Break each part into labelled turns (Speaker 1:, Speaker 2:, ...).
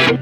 Speaker 1: High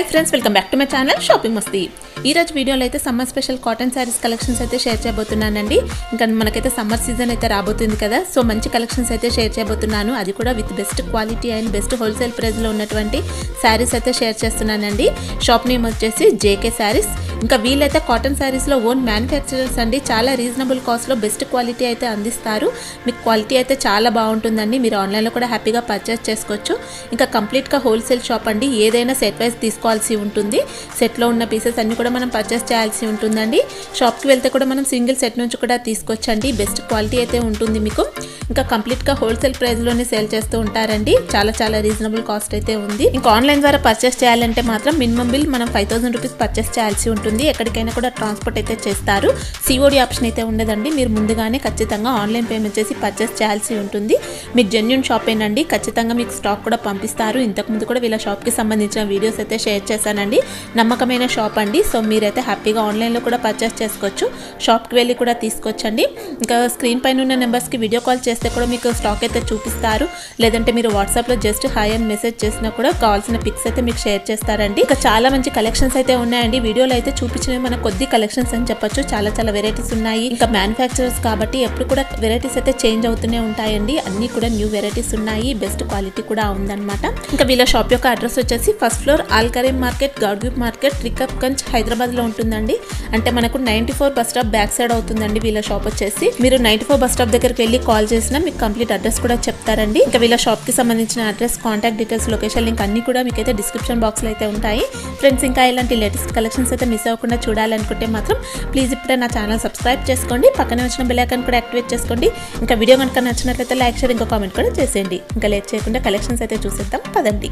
Speaker 1: friends welcome back to my channel shopping Masti. ఈ రోజు వీడియోలో అయితే summer special cotton saris collections అయితే షేర్ చేయబోతున్నానండి। ఇంకా మనకైతే సమ్మర్ సీజన్ అయితే రాబోతుంది కదా, సో మంచి కలెక్షన్స్ అయితే షేర్ చేయబోతున్నాను, అది కూడా with best quality and best wholesale price లో ఉన్నటువంటి సారీస్ అయితే షేర్ చేస్తున్నానండి। షాప్ నేమ్ వచ్చేసి జేకే సారీస్। ఇంకా వీళ్ళైతే కాటన్ సారీస్ లో ఓన్ మ్యానుఫ్యాక్చరర్స్ అండి, చాలా రీజనబుల్ కాస్ట్ లో బెస్ట్ క్వాలిటీ అయితే అందిస్తారు। మీకు క్వాలిటీ అయితే చాలా బాగుంటుందండి, మీరు ఆన్లైన్ లో కూడా హ్యాపీగా పర్చేస్ చేసుకోవచ్చు। ఇంకా కంప్లీట్ గా హోల్సేల్ షాప్ అండి, ఏదైనా సెట్ వైస్ తీసుకోవాల్సి ఉంటుంది, సెట్ లో ఉన్న పీసెస్ అన్ని కూడా మనం పర్చేస్ చేయాల్సి ఉంటుందండి। షాప్ కి వెళ్తే కూడా మనం సింగిల్ సెట్ నుంచి కూడా తీసుకోవచ్చండి, బెస్ట్ క్వాలిటీ అయితే ఉంటుంది మీకు। ఇంకా కంప్లీట్ గా హోల్సేల్ ప్రైస్ లోనే సేల్ చేస్తూ ఉంటారండి, చాలా రీజనబుల్ కాస్ట్ అయితే ఉంది। ఇంకా ఆన్లైన్ ద్వారా పర్చేస్ చేయాలంటే మాత్రం మినిమం బిల్ మనం 5000 రూపీస్ పర్చేస్ చేయాల్సి ఉంటుంది, ఎక్కడికైనా కూడా ట్రాన్స్పోర్ట్ అయితే చేస్తారు। సిఓడి ఆప్షన్ అయితే ఉండదండి, మీరు ముందుగానే ఖచ్చితంగా ఆన్లైన్ పేమెంట్ చేసి పర్చేస్ చేయాల్సి ఉంటుంది। మీకు జెన్యూన్ షాప్ ఏనండి, ఖచ్చితంగా మీకు స్టాక్ కూడా పంపిస్తారు। ఇంతకుముందు కూడా వీళ్ళ షాప్ కి సంబంధించిన వీడియోస్ అయితే షేర్ చేశానండి, నమ్మకమైన షాప్ అండి। సో మీరైతే హ్యాపీగా ఆన్లైన్లో కూడా పర్చేస్ చేసుకోవచ్చు, షాప్కి వెళ్ళి కూడా తీసుకోవచ్చండి। ఇంకా స్క్రీన్ పైన ఉన్న నెంబర్స్కి వీడియో కాల్ చేస్తే కూడా మీకు స్టాక్ అయితే చూపిస్తారు, లేదంటే మీరు వాట్సాప్లో జస్ట్ హాయ్ అని మెసేజ్ చేసినా కూడా కావాల్సిన పిక్స్ అయితే మీకు షేర్ చేస్తారండి। ఇంకా చాలా మంచి కలెక్షన్స్ అయితే ఉన్నాయండి, వీడియోలో అయితే చూపించినవి మన కొద్ది కలెక్షన్స్ అని చెప్పొచ్చు, చాలా వెరైటీస్ ఉన్నాయి। ఇంకా మ్యానుఫ్యాక్చరర్స్ కాబట్టి ఎప్పుడు కూడా వెరైటీస్ అయితే చేంజ్ అవుతూనే ఉంటాయండి, అన్ని కూడా న్యూ వెరైటీస్ ఉన్నాయి, బెస్ట్ క్వాలిటీ కూడా ఉందన్నమాట। ఇంకా వీళ్ళ షాప్ యొక్క అడ్రస్ వచ్చేసి ఫస్ట్ ఫ్లోర్ ఆల్కరీం మార్కెట్, గౌడ్గిప్ మార్కెట్, రికబ్గంజ్, హైదరాబాద్ లో ఉంటుందండి। అంటే మనకు 94 బస్ స్టాప్ బ్యాక్ సైడ్ అవుతుందండి వీళ్ళ షాప్ వచ్చేసి। మీరు 94 బస్ స్టాప్ దగ్గరికి వెళ్ళి కాల్ చేసినా మీకు కంప్లీట్ అడ్రస్ కూడా చెప్తారండి। ఇంకా వీళ్ళ షాప్ కి సంబంధించిన address, contact details, location link అన్ని కూడా మీకైతే డిస్క్రిప్షన్ బాక్స్ లో అయితే ఉంటాయి ఫ్రెండ్స్। ఇంకా ఇలాంటి లేటెస్ట్ కలెక్షన్స్ అయితే మిస్ అవ్వకుండా చూడాలనుకుంటే మాత్రం ప్లీజ్ ఇప్పుడే నా ఛానల్ సబ్స్క్రైబ్ చేసుకోండి, పక్కనే వచ్చిన బెల్ ఐకాన్ కూడా యాక్టివేట్ చేసుకోండి। ఇంకా వీడియో కనుక నచ్చినట్లయితే లైక్, షేర్, ఇంకా కామెంట్ కూడా చేసేయండి। ఇంకా లేట్ చేయకుండా కలెక్షన్స్ అయితే చూసేద్దాం పదండి।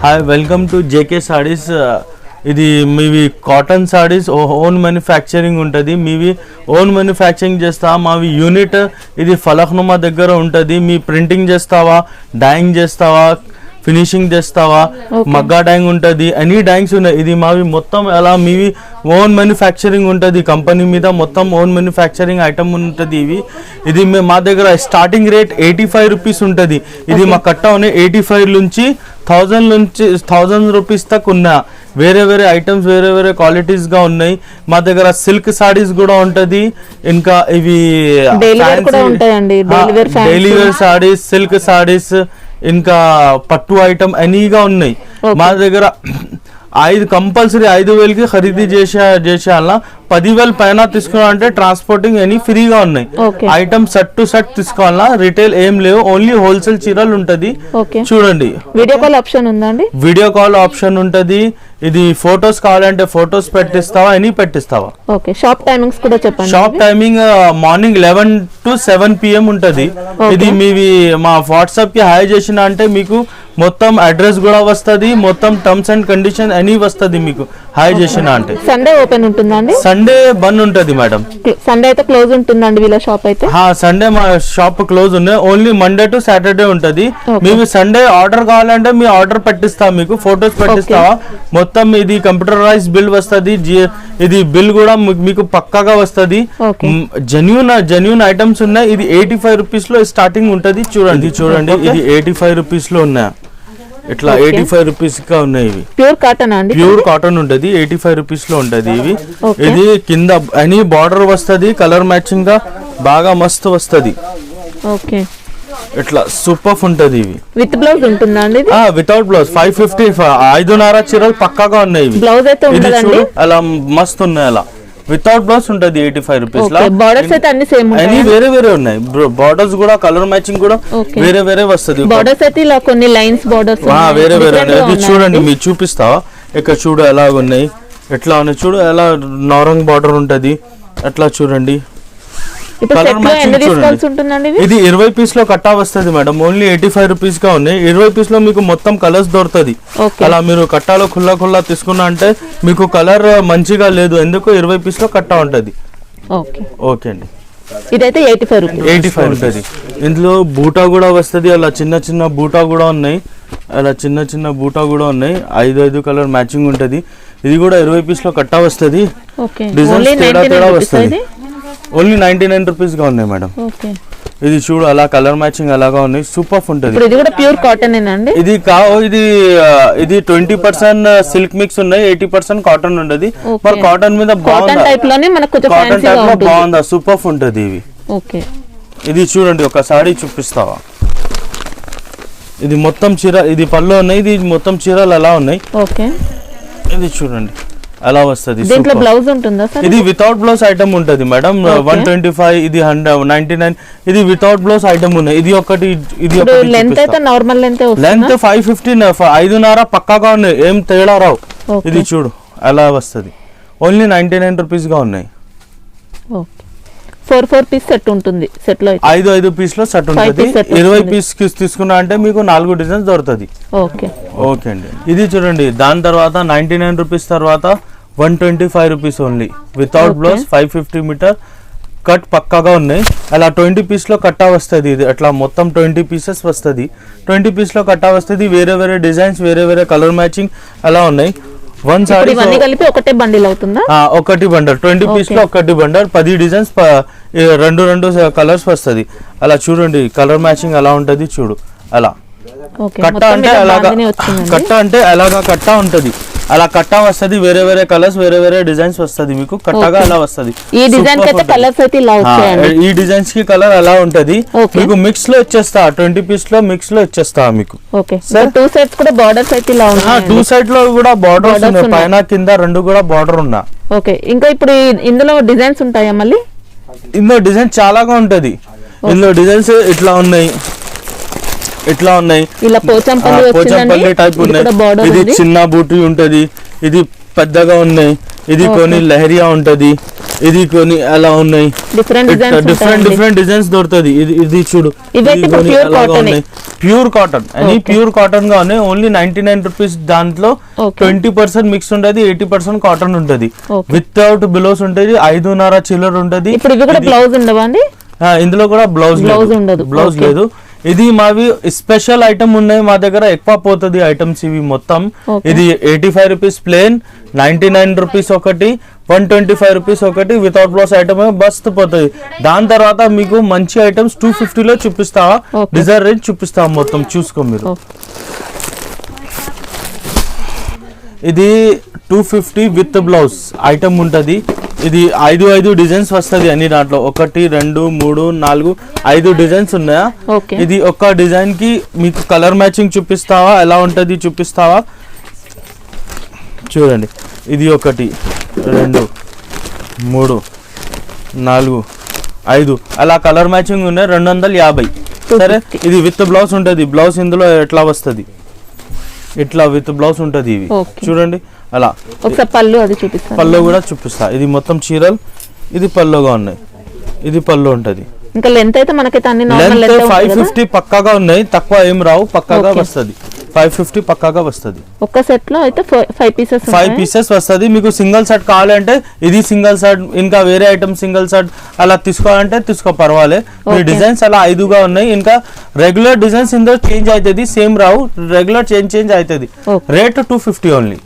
Speaker 2: Hi, welcome to JK saris. ఇది మీవి కాటన్ సారీస్ ఓన్ మ్యానుఫ్యాక్చరింగ్ ఉంటుంది, మీవి ఓన్ మ్యానుఫ్యాక్చరింగ్ చేస్తా, మావి యూనిట్ ఇది ఫలక్నుమా దగ్గర ఉంటుంది। మీ ప్రింటింగ్ చేస్తావా, డైయింగ్ చేస్తావా, ఫినిషింగ్ చేస్తావా, మగ్గా డైయింగ్ ఉంటుంది, అన్ని డైయింగ్స్ ఉన్నాయి। ఇది మావి మొత్తం అలా మీవి ఓన్ మ్యానుఫ్యాక్చరింగ్ ఉంటుంది, కంపెనీ మీద మొత్తం ఓన్ మ్యానుఫ్యాక్చరింగ్ ఐటమ్ ఉంటుంది ఇవి। ఇది మా దగ్గర స్టార్టింగ్ రేట్ 85 రూపీస్ ఉంటుంది, ఇది మా కట్ట ఉన్నాయి 85 నుంచి 1000 రూపీస్ తక్ ఉన్నా, వేరే ఐటమ్స్ వేరే క్వాలిటీస్ గా ఉన్నాయి మా దగ్గర। సిల్క్ సారీస్ కూడా ఉంటది, ఇంకా ఇవి daily wear saris, silk saris, ఇంకా పట్టు ఐటమ్ అన్నీగా ఉన్నాయి మా దగ్గర। 5 కంపల్సరీ 5000కి ఖరీదీ చేసేయాలా, 10,000 పైన తీసుకున్నారంటే ట్రాన్స్పోర్టింగ్ అని ఫ్రీగా ఉన్నాయి। ఐటమ్ సెట్ టు సెట్ తీసుకోవాలా, రిటైల్ ఏం లేవు, ఓన్లీ హోల్సేల్ చీరలు ఉంటది। చూడండి, వీడియో కాల్ ఆప్షన్ ఉందండి, వీడియో కాల్ ఆప్షన్ ఉంటది। ఇది ఫోటోస్ కావాలంటే ఫోటోస్ పెట్టిస్తావా, అని పెట్టిస్తావా।
Speaker 1: షాప్ టైమింగ్స్ కూడా చెప్పండి।
Speaker 2: Shop timing morning 11 to 7 PM ఉంటది। ఇది మీవి మా వాట్సాప్ కి హాయ్ చేసిన అంటే మీకు మొత్తం అడ్రస్ కూడా వస్తుంది, మొత్తం టర్మ్స్ అండ్ కండిషన్ అని వస్తుంది మీకు హాయ్ చేసిన అంటే।
Speaker 1: సండే ఓపెన్ ఉంటుందండి?
Speaker 2: సండే బంద్ ఉంటుంది మేడం,
Speaker 1: సండే అయితే క్లోజ్ ఉంటుందండి వీళ్ళ షాప్ అయితే।
Speaker 2: సండే మా షాప్ క్లోజ్ ఉన్నాయి, ఓన్లీ మండే టు సాటర్డే ఉంటది। మేము సండే ఆర్డర్ కావాలంటే మీ ఆర్డర్ పెట్టిస్తాం, మీకు ఫోటోస్ పెట్టిస్తావా, మొత్తం ఇది కంప్యూటరైజ్ బిల్ వస్తుంది, ఇది బిల్ కూడా మీకు పక్కాగా వస్తుంది। జెన్యూన్ ఐటమ్స్ ఉన్నాయి, ఇది 85 రూపీస్ లో స్టార్టింగ్ ఉంటది। చూడండి ఇది 85 రూపీస్ లో ఉన్నాయి, ఇట్లా 85 రూపీస్ గా ఉన్నాయి ఇవి।
Speaker 1: ప్యూర్ కాటన్ అండి,
Speaker 2: ప్యూర్ కాటన్ ఉంటది, 85 రూపీస్ లో ఉంటది ఇవి। ఇది కింద అని బార్డర్ వస్తుంది, కలర్ మ్యాచింగ్ గా బాగా మస్తు వస్తుంది, ఇట్లా సూపర్ ఉంటది ఇవి।
Speaker 1: విత్ బ్లౌజ్ ఉంటుందండి?
Speaker 2: వితౌట్ బ్లౌజ్ 550 5.5 చీరలు పక్కాగా ఉన్నాయి ఇవి।
Speaker 1: బ్లౌజ్ అయితే ఉండదండి,
Speaker 2: అలా మస్తు ఉన్నాయి, అలా వితౌట్ బ్లౌజ్ ఉంటది 85 రూపీస్ లో।
Speaker 1: బోర్డర్స్ అయితే అన్ని సేమ్
Speaker 2: ఉంటాయి, వేరే ఉన్నాయి బోర్డర్స్ కూడా, కలర్ మ్యాచింగ్ కూడా వేరే వస్తుంది।
Speaker 1: బోర్డర్స్ అయితే ఇలా కొన్ని లైన్స్ బోర్డర్స్
Speaker 2: వేరే ఇది చూడండి, మీరు చూపిస్తావా, ఇక్కడ చూడు ఎలా ఉన్నాయి, ఎట్లా ఉన్నాయి చూడు, ఎలా నారంగ్ బార్డర్ ఉంటది, అట్లా చూడండి। ఇది 20 పీస్ లో కట్టా వస్తుంది మేడం, ఓన్లీ 85 రూపీస్ గా ఉన్నాయి। 20 పీస్ లో మీకు మొత్తం కలర్స్ దొరుకుతుంది, అలా మీరు కట్టాలో ఖుల్లా తీసుకున్నా అంటే మీకు కలర్ మంచిగా లేదు, ఎందుకు 20 పీస్ లో కట్టా ఉంటది। ఓకే అండి,
Speaker 1: ఇదైతే 85
Speaker 2: ఉంటుంది। ఇందులో బూటా కూడా వస్తుంది, అలా చిన్న బూటా కూడా ఉన్నాయి। అలా చిన్న చిన్న బూటా కూడా ఉన్నాయి, 5 కలర్ మ్యాచింగ్ ఉంటుంది. ఇది కూడా 20 పీస్లో కట్టా వస్తుంది. డిజైన్స్ తేడా వస్తుంది. ఓన్లీ 99 రూపీస్గా ఉన్నాయి మేడం. ఇది చూడు అలా కలర్ మ్యాచింగ్ అలాగా ఉన్నాయి, సూపర్ ఉంటుంది.
Speaker 1: ఇది కూడా ప్యూర్ కాటన్ అండి.
Speaker 2: ఇది ఇది 20% సిల్క్ మిక్స్ ఉన్నాయి, 80% కాటన్ ఉండదు. మరి కాటన్ మీద బాగుందా, సూపర్ ఉంటుంది ఇవి. ఇది చూడండి ఒక సారీ చూపిస్తావా? ఇది మొత్తం చీర, ఇది పళ్ళు ఉన్నాయి, ఇది మొత్తం చీరలు అలా ఉన్నాయి. ఇది చూడండి అలా వస్తుంది.
Speaker 1: బ్లౌజ్ ఉంటుందా?
Speaker 2: ఇది వితౌట్ బ్లౌజ్ ఐటమ్ ఉంటుంది మేడం. 125, ఇది 199. ఇది వితౌట్ బ్లౌజ్ ఐటమ్ ఉన్నాయి. ఇది ఒకటి
Speaker 1: లెంత్
Speaker 2: 550, 5.5 పక్కాగా ఉన్నాయి, ఏం తేడా రావు. ఇది చూడు అలా వస్తుంది. ఓన్లీ 99 రూపీస్ గా ఉన్నాయి.
Speaker 1: 4 పీస్ సెట్ ఉంటుంది. సెట్ లో
Speaker 2: 5 పీస్ లో సెట్ ఉంటుంది. 20 పీస్ తీసుకున్నా అంటే మీకు 4 డిజైన్స్ దొరుకుతుంది. ఓకే అండి. ఇది చూడండి, దాని తర్వాత 99 రూపీస్ తర్వాత 125 rupees only, without blouse, 550 metre cut పక్కాగా ఉన్నాయి. అలా 20 పీస్ లో కట్టా వస్తుంది. ఇది అట్లా మొత్తం 20 పీసెస్ వస్తుంది. 20 పీస్ లో కట్టా వస్తుంది. వేరే వేరే డిజైన్స్, వేరే కలర్ మ్యాచింగ్ అలా ఉన్నాయి. వన్ సారీ
Speaker 1: కలిపి ఒకటే బండిల్ అవుతుందా?
Speaker 2: ఒకటి బండల్, 20 పీస్ లో ఒకటి బండల్, 10 డిజైన్స్, 2 కలర్స్ వస్తుంది. అలా చూడండి కలర్ మ్యాచింగ్ అలా ఉంటది. చూడు అలా కట్టా అంటే అలాగా కట్టా ఉంటది. అలా కట్టా వస్తుంది. వేరే కలర్స్, వేరే డిజైన్స్ వస్తుంది మీకు కట్టగా అలా వస్తుంది.
Speaker 1: ఈ
Speaker 2: డిజైన్స్ కి కలర్ అలా ఉంటది. మీకు మిక్స్ లో ఇచ్చేస్తా, 20 పీస్ లో మిక్స్ లో ఇచ్చేస్తా మీకు.
Speaker 1: 2 సైడ్స్ కూడా బార్డర్స్ అయితే ఇలా ఉన్నాయి.
Speaker 2: 2 సైడ్ లో కూడా బార్డర్స్ ఉన్నాయి, పైన కింద 2 కూడా బార్డర్ ఉన్నా.
Speaker 1: ఇంకా ఇప్పుడు ఇందులో డిజైన్స్ ఉంటాయా? మళ్ళీ
Speaker 2: ఇందులో డిజైన్ చాలాగా ఉంటది. ఇందులో డిజైన్స్ ఇట్లా ఉన్నాయి,
Speaker 1: ఇలా
Speaker 2: పోచంపల్లి టైప్ ఉన్నాయి. ఇది చిన్న బూటీ ఉంటది, ఇది పెద్దగా ఉన్నాయి. ఇది కొన్ని లహరియా ఉంటది, ఇది కొన్ని అలా ఉన్నాయి. డిఫరెంట్ డిజైన్స్ దొరుకుతుంది. ఇది చూడు ప్యూర్ కాటన్ అని, ప్యూర్ కాటన్ గా ఉన్నాయి. Only 99 rupees. దాంట్లో 20% మిక్స్ ఉంటది, 80% కాటన్ ఉంటది. వితౌట్ బ్లౌజ్ ఉంటది, 5.5 చిల్లర ఉంటది. ఇందులో కూడా బ్లౌజ్ లేదు. ఇది మావి స్పెషల్ ఐటమ్ ఉన్నాయి మా దగ్గర, ఎక్కువ పోతుంది ఐటమ్స్ ఇవి మొత్తం. ఇది 85 రూపీస్ ప్లేన్, 99 రూపీస్ ఒకటి, 125 రూపీస్ ఒకటి. వితౌట్ బ్లౌజ్ ఐటమ్ బస్ట్ పోతుంది. దాని తర్వాత మీకు మంచి ఐటమ్స్ 250 లో చూపిస్తావా? డిజైన్ రేంజ్ చూపిస్తావా మొత్తం, చూసుకో మీరు. ఇది 250 విత్ బ్లౌజ్ ఐటమ్ ఉంటది. ఇది 5 డిజైన్స్ వస్తుంది అన్ని దాంట్లో. 1, 2, 3, 4, 5 డిజైన్స్ ఉన్నాయా? ఇది ఒక్క డిజైన్ కి మీకు కలర్ మ్యాచింగ్ చూపిస్తావా? ఎలా ఉంటది చూపిస్తావా? చూడండి, ఇది 1, 2, 3, 4, 5 అలా కలర్ మ్యాచింగ్ ఉన్నాయి. 250. సరే, ఇది విత్ బ్లౌజ్ ఉంటది. బ్లౌజ్ ఇందులో ఎట్లా వస్తుంది, ఇట్లా విత్ బ్లౌజ్ ఉంటది. ఇవి చూడండి అలా. పళ్ళు కూడా చూపిస్తా. ఇది మొత్తం చీరలు, ఇది పళ్ళుగా ఉన్నాయి. ఇది పళ్ళు ఉంటది.
Speaker 1: ఇంకా లెంత్ అయితే మనకైతే అన్ని నార్మల్
Speaker 2: లెంత్ 550 పక్కాగా ఉన్నాయి, తక్కువ ఏం రావు, పక్కాగా వస్తుంది. 550 పక్కాగా వస్తుంది.
Speaker 1: ఒక సెట్ లో అయితే 5
Speaker 2: పీసెస్ వస్తుంది. మీకు సింగిల్ సెట్ కావాలంటే ఇది సింగిల్ సెట్, ఇంకా వేరే ఐటమ్ సింగిల్ సెట్ అలా తీసుకోవాలంటే తీసుకో, పర్వాలే. మీ డిజైన్స్ అలా 5గా ఉన్నాయి. ఇంకా రెగ్యులర్ డిజైన్స్ ఇందులో చేంజ్ అవుతుంది, సేమ్ రావు, రెగ్యులర్ చేంజ్ అవుతుంది. Rate 250 only.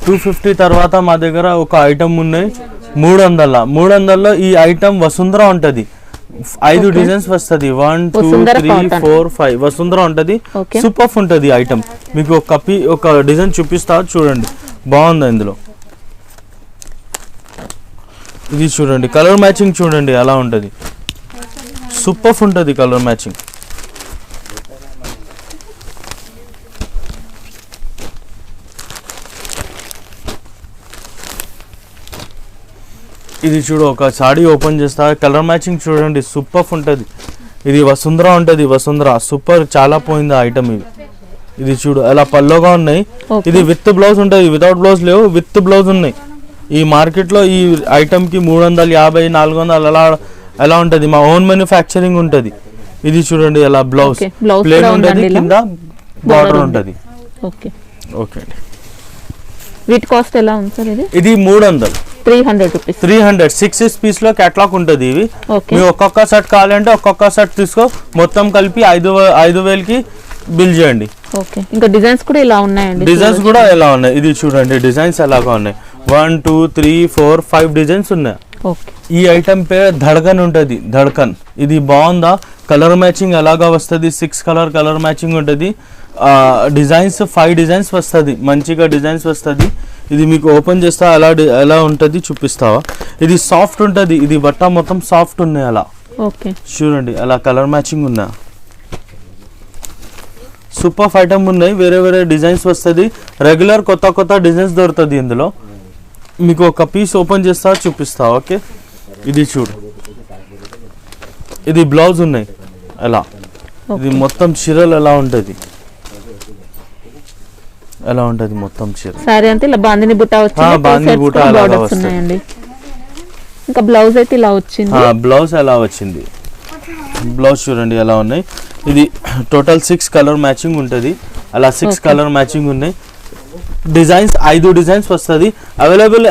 Speaker 2: 250 తర్వాత మా దగ్గర ఒక ఐటమ్ ఉన్నాయి 300లో. ఈ ఐటమ్ వసుంధర ఉంటది. 5 డిజైన్స్ వస్తుంది. 1, 2, 3, 4, 5 వసుంధర ఉంటది. సూపర్ ఉంటది ఐటమ్. మీకు ఒక డిజైన్ చూపిస్తా, చూడండి బాగుంది. ఇందులో ఇది చూడండి, కలర్ మ్యాచింగ్ చూడండి అలా ఉంటది. సూపర్ ఉంటది కలర్ మ్యాచింగ్. ఇది చూడు, ఒక సాడీ ఓపెన్ చేస్తా, కలర్ మ్యాచింగ్ చూడండి సూపర్ ఉంటుంది. ఇది వసుంధర ఉంటుంది. వసుంధర సూపర్, చాలా పోయింది ఐటమ్. ఇది చూడు అలా పల్లోగా ఉన్నాయి. ఇది విత్ బ్లౌజ్ ఉంటుంది, వితౌట్ బ్లౌజ్ లేవు, విత్ బ్లౌజ్ ఉన్నాయి. ఈ మార్కెట్ లో ఈ ఐటమ్ కి 350, 400 అలా ఉంటది. మా ఓన్ మ్యానుఫ్యాక్చరింగ్ ఉంటది. ఇది చూడండి అలా బ్లౌజ్ ప్లేన్ ఉంటది, కింద బార్డర్ ఉంటది. ఓకే అండి.
Speaker 1: వీటి కాస్ట్ ఎలా ఉంది సార్?
Speaker 2: ఇది 300,
Speaker 1: 300 రూపీస్.
Speaker 2: 300 6 పీస్ లో కేటలాగ్ ఉంటుంది. ఇవి మీరు ఒక్కొక్క సెట్ కావాలంటే ఒక్కొక్క సెట్ తీసుకో. మొత్తం కలిపి 5,000కి బిల్ చేయండి.
Speaker 1: ఓకే, ఇంకా డిజైన్స్ కూడా ఇలా ఉన్నాయండి.
Speaker 2: డిజైన్స్ కూడా ఎలా ఉన్నాయి ఇది చూడండి, డిజైన్స్ ఎలాగా ఉన్నాయి. 1 2 3 4 5 డిజైన్స్ ఉన్నాయి.
Speaker 1: ఓకే,
Speaker 2: ఈ ఐటమ్ పేరు ధడ్కన్ ఉంటుంది. ధడ్కన్ ఇది బాగుందా, కలర్ మ్యాచింగ్ ఎలాగా వస్తుంది, 6 కలర్ మ్యాచింగ్ ఉంటుంది. డిజైన్స్ 5 డిజైన్స్ వస్తుంది, మంచిగా డిజైన్స్ వస్తుంది. ఇది మీకు ఓపెన్ చేస్తా ఎలా ఉంటుంది చూపిస్తావా. ఇది సాఫ్ట్ ఉంటుంది, ఇది బట్ట మొత్తం సాఫ్ట్ ఉన్నాయి అలా.
Speaker 1: ఓకే,
Speaker 2: చూడండి అలా కలర్ మ్యాచింగ్ ఉన్నా. సూపర్ ఐటమ్ ఉన్నాయి, వేరే వేరే డిజైన్స్ వస్తుంది. రెగ్యులర్ కొత్త డిజైన్స్ దొరుకుతుంది ఇందులో. మీకు ఒక పీస్ ఓపెన్ చేస్తా చూపిస్తా. ఓకే, ఇది చూడు, ఇది బ్లౌజ్ ఉన్నాయి ఎలా. ఇది మొత్తం చీరలు ఎలా ఉంటుంది, ఎలా ఉంటుంది మొత్తం చీర.
Speaker 1: సారీ అంతే ఇలా బాందిని బుట్ట వచ్చింది,
Speaker 2: బాందిని బుట్ట అలాగా వస్తుంది.
Speaker 1: ఉన్నాయండి. ఇంకా బ్లౌజ్ అయితే ఇలా వచ్చింది.
Speaker 2: బ్లౌజ్ ఎలా వచ్చింది, బ్లౌజ్ చూడండి ఎలా ఉన్నాయి. ఇది టోటల్ 6 కలర్ మ్యాచింగ్ ఉంటుంది అలా. 6 కలర్ మ్యాచింగ్ ఉన్నాయి. డిజైన్స్ 5 డిజైన్స్ వస్తుంది అవైలబుల్.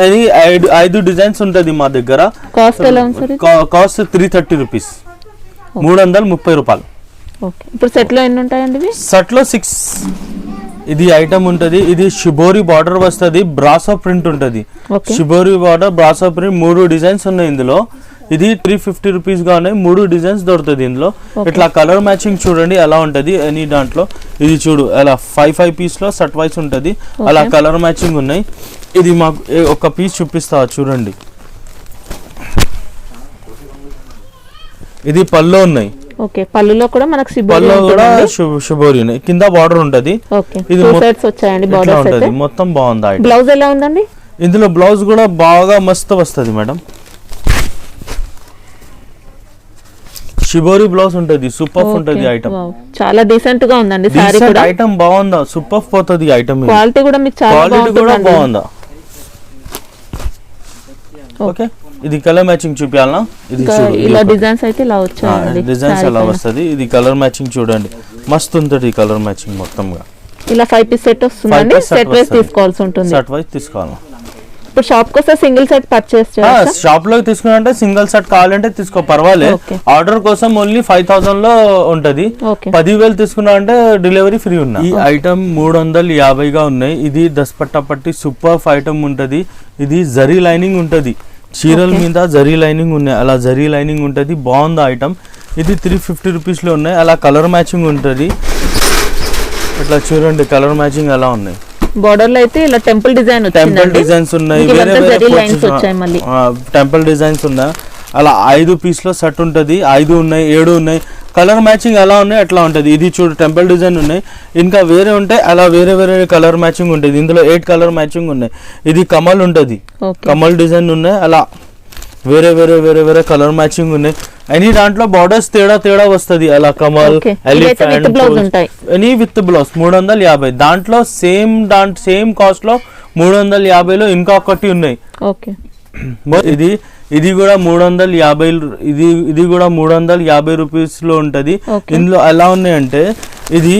Speaker 2: 5 డిజైన్స్ ఉంటుంది మా దగ్గర.
Speaker 1: కాస్ట్ ఎలా ఉంది?
Speaker 2: కాస్ట్ 330 రూపీస్, 330 రూపాయలు.
Speaker 1: ఓకే, ఇప్పుడు సెట్ లో ఎన్ని ఉంటాయండి?
Speaker 2: సెట్ లో 6 ఇది ఐటమ్ ఉంటుంది. ఇది షిబోరి బార్డర్ వస్తుంది, బ్రాసో ప్రింట్ ఉంటుంది. Shibori border brasso print 3 designs ఉన్నాయి ఇందులో. ఇది 350 రూపీస్ గా ఉన్నాయి. 3 డిజైన్స్ దొరుకుతుంది ఇందులో. ఇట్లా కలర్ మ్యాచింగ్ చూడండి ఎలా ఉంటది ఎనీ దాంట్లో. ఇది చూడు అలా 5 పీస్ లో సెట్ వైస్ ఉంటది అలా కలర్ మ్యాచింగ్ ఉన్నాయి. ఇది మాకు ఒక పీస్ చూపిస్తా చూడండి. ఇది పళ్ళు ఉన్నాయి.
Speaker 1: ఓకే, పళ్ళులో కూడా మనకు
Speaker 2: షిబోరి ఉన్నాయి, కింద బార్డర్ ఉంటది.
Speaker 1: ఇది వచ్చాయండి బార్డర్స్ అయితే
Speaker 2: మొత్తం బాగుంది.
Speaker 1: బ్లౌజ్ ఎలా ఉందండి?
Speaker 2: ఇందులో బ్లౌజ్ కూడా బాగా మస్తు వస్తుంది మేడం. షిబోరి బ్లౌజ్ ఉంటది, సూపర్ ఉంటది ఐటమ్.
Speaker 1: చాలా డీసెంట్ గా ఉందండి సారీ కూడా.
Speaker 2: ఐటమ్ బాగుందా, సూపర్ పోతది ఐటమ్.
Speaker 1: క్వాలిటీ కూడా మీకు చాలా
Speaker 2: బాగుందా. ఓకే, ఇది కలర్ మ్యాచింగ్ చూపించాలనా. ఇది
Speaker 1: ఇలా డిజైన్స్ అయితే ఇలా వచ్చాయండి,
Speaker 2: డిజైన్స్ ఎలా వస్తది. ఇది కలర్ మ్యాచింగ్ చూడండి మస్తు ఉంటది కలర్ మ్యాచింగ్ మొత్తంగా.
Speaker 1: ఇలా 5 పీస్ సెట్ వస్తుందండి. సెట్ వైస్ తీసుకోవాల్సి ఉంటుంది.
Speaker 2: సెట్ వైస్ తీసుకోవాలి.
Speaker 1: ఇప్పుడు షాప్ కోసం సింగిల్ సెట్ పర్చేస్ చేయాలి.
Speaker 2: షాప్ లో తీసుకున్నారంటే సింగిల్ సెట్ కావాలంటే తీసుకో పర్వాలేదు. ఆర్డర్ కోసం ఓన్లీ 5000 లో ఉంటది. 10,000 తీసుకున్నారంటే డెలివరీ ఫ్రీ ఉన్నాయి. ఈ ఐటమ్ 350 గా ఉన్నాయి. ఇది 10 పట్టా పట్టి సూపర్ ఐటమ్ ఉంటది. ఇది జరీ లైనింగ్ ఉంటది, చీరల మీద జరీ లైనింగ్ ఉన్నాయి అలా. జరీ లైనింగ్ ఉంటది, బాగుంది ఐటమ్. ఇది 350 రూపీస్ లో ఉన్నాయి అలా. కలర్ మ్యాచింగ్ ఉంటది. ఇట్లా చూడండి కలర్ మ్యాచింగ్ ఎలా ఉన్నాయి.
Speaker 1: బోర్డర్ లో అయితే ఇలా టెంపుల్ డిజైన్ వచ్చింది.
Speaker 2: టెంపుల్ డిజైన్స్ ఉన్నాయి, వేరే వేరే
Speaker 1: లైన్స్ వచ్చాయి మళ్ళీ.
Speaker 2: టెంపుల్ డిజైన్స్ ఉన్నాయి అలా. 5 పీస్ లో సెట్ ఉంటది. 5 ఉన్నాయి, 7 ఉన్నాయి. కలర్ మ్యాచింగ్ ఎలా ఉన్నాయి అట్లా ఉంటది. ఇది చూడు టెంపుల్ డిజైన్ ఉన్నాయి, ఇంకా వేరే ఉంటాయి అలా. వేరే వేరే కలర్ మ్యాచింగ్ ఉంటుంది. ఇందులో 8 కలర్ మ్యాచింగ్ ఉన్నాయి. ఇది కమల్ ఉంటది, కమల్ డిజైన్ ఉన్నాయి అలా. వేరే వేరే వేరే వేరే కలర్ మ్యాచింగ్ ఉన్నాయి. ఎనీ దాంట్లో బార్డర్స్ తేడా వస్తుంది అలా. Kamal, elephant any with blouse 350. దాంట్లో సేమ్ కాస్ట్ లో 350 లో ఇంకా ఒకటి ఉన్నాయి. ఇది కూడా 350. ఇది కూడా 350 రూపీస్ లో ఉంటది. ఇందులో ఎలా ఉన్నాయంటే ఇది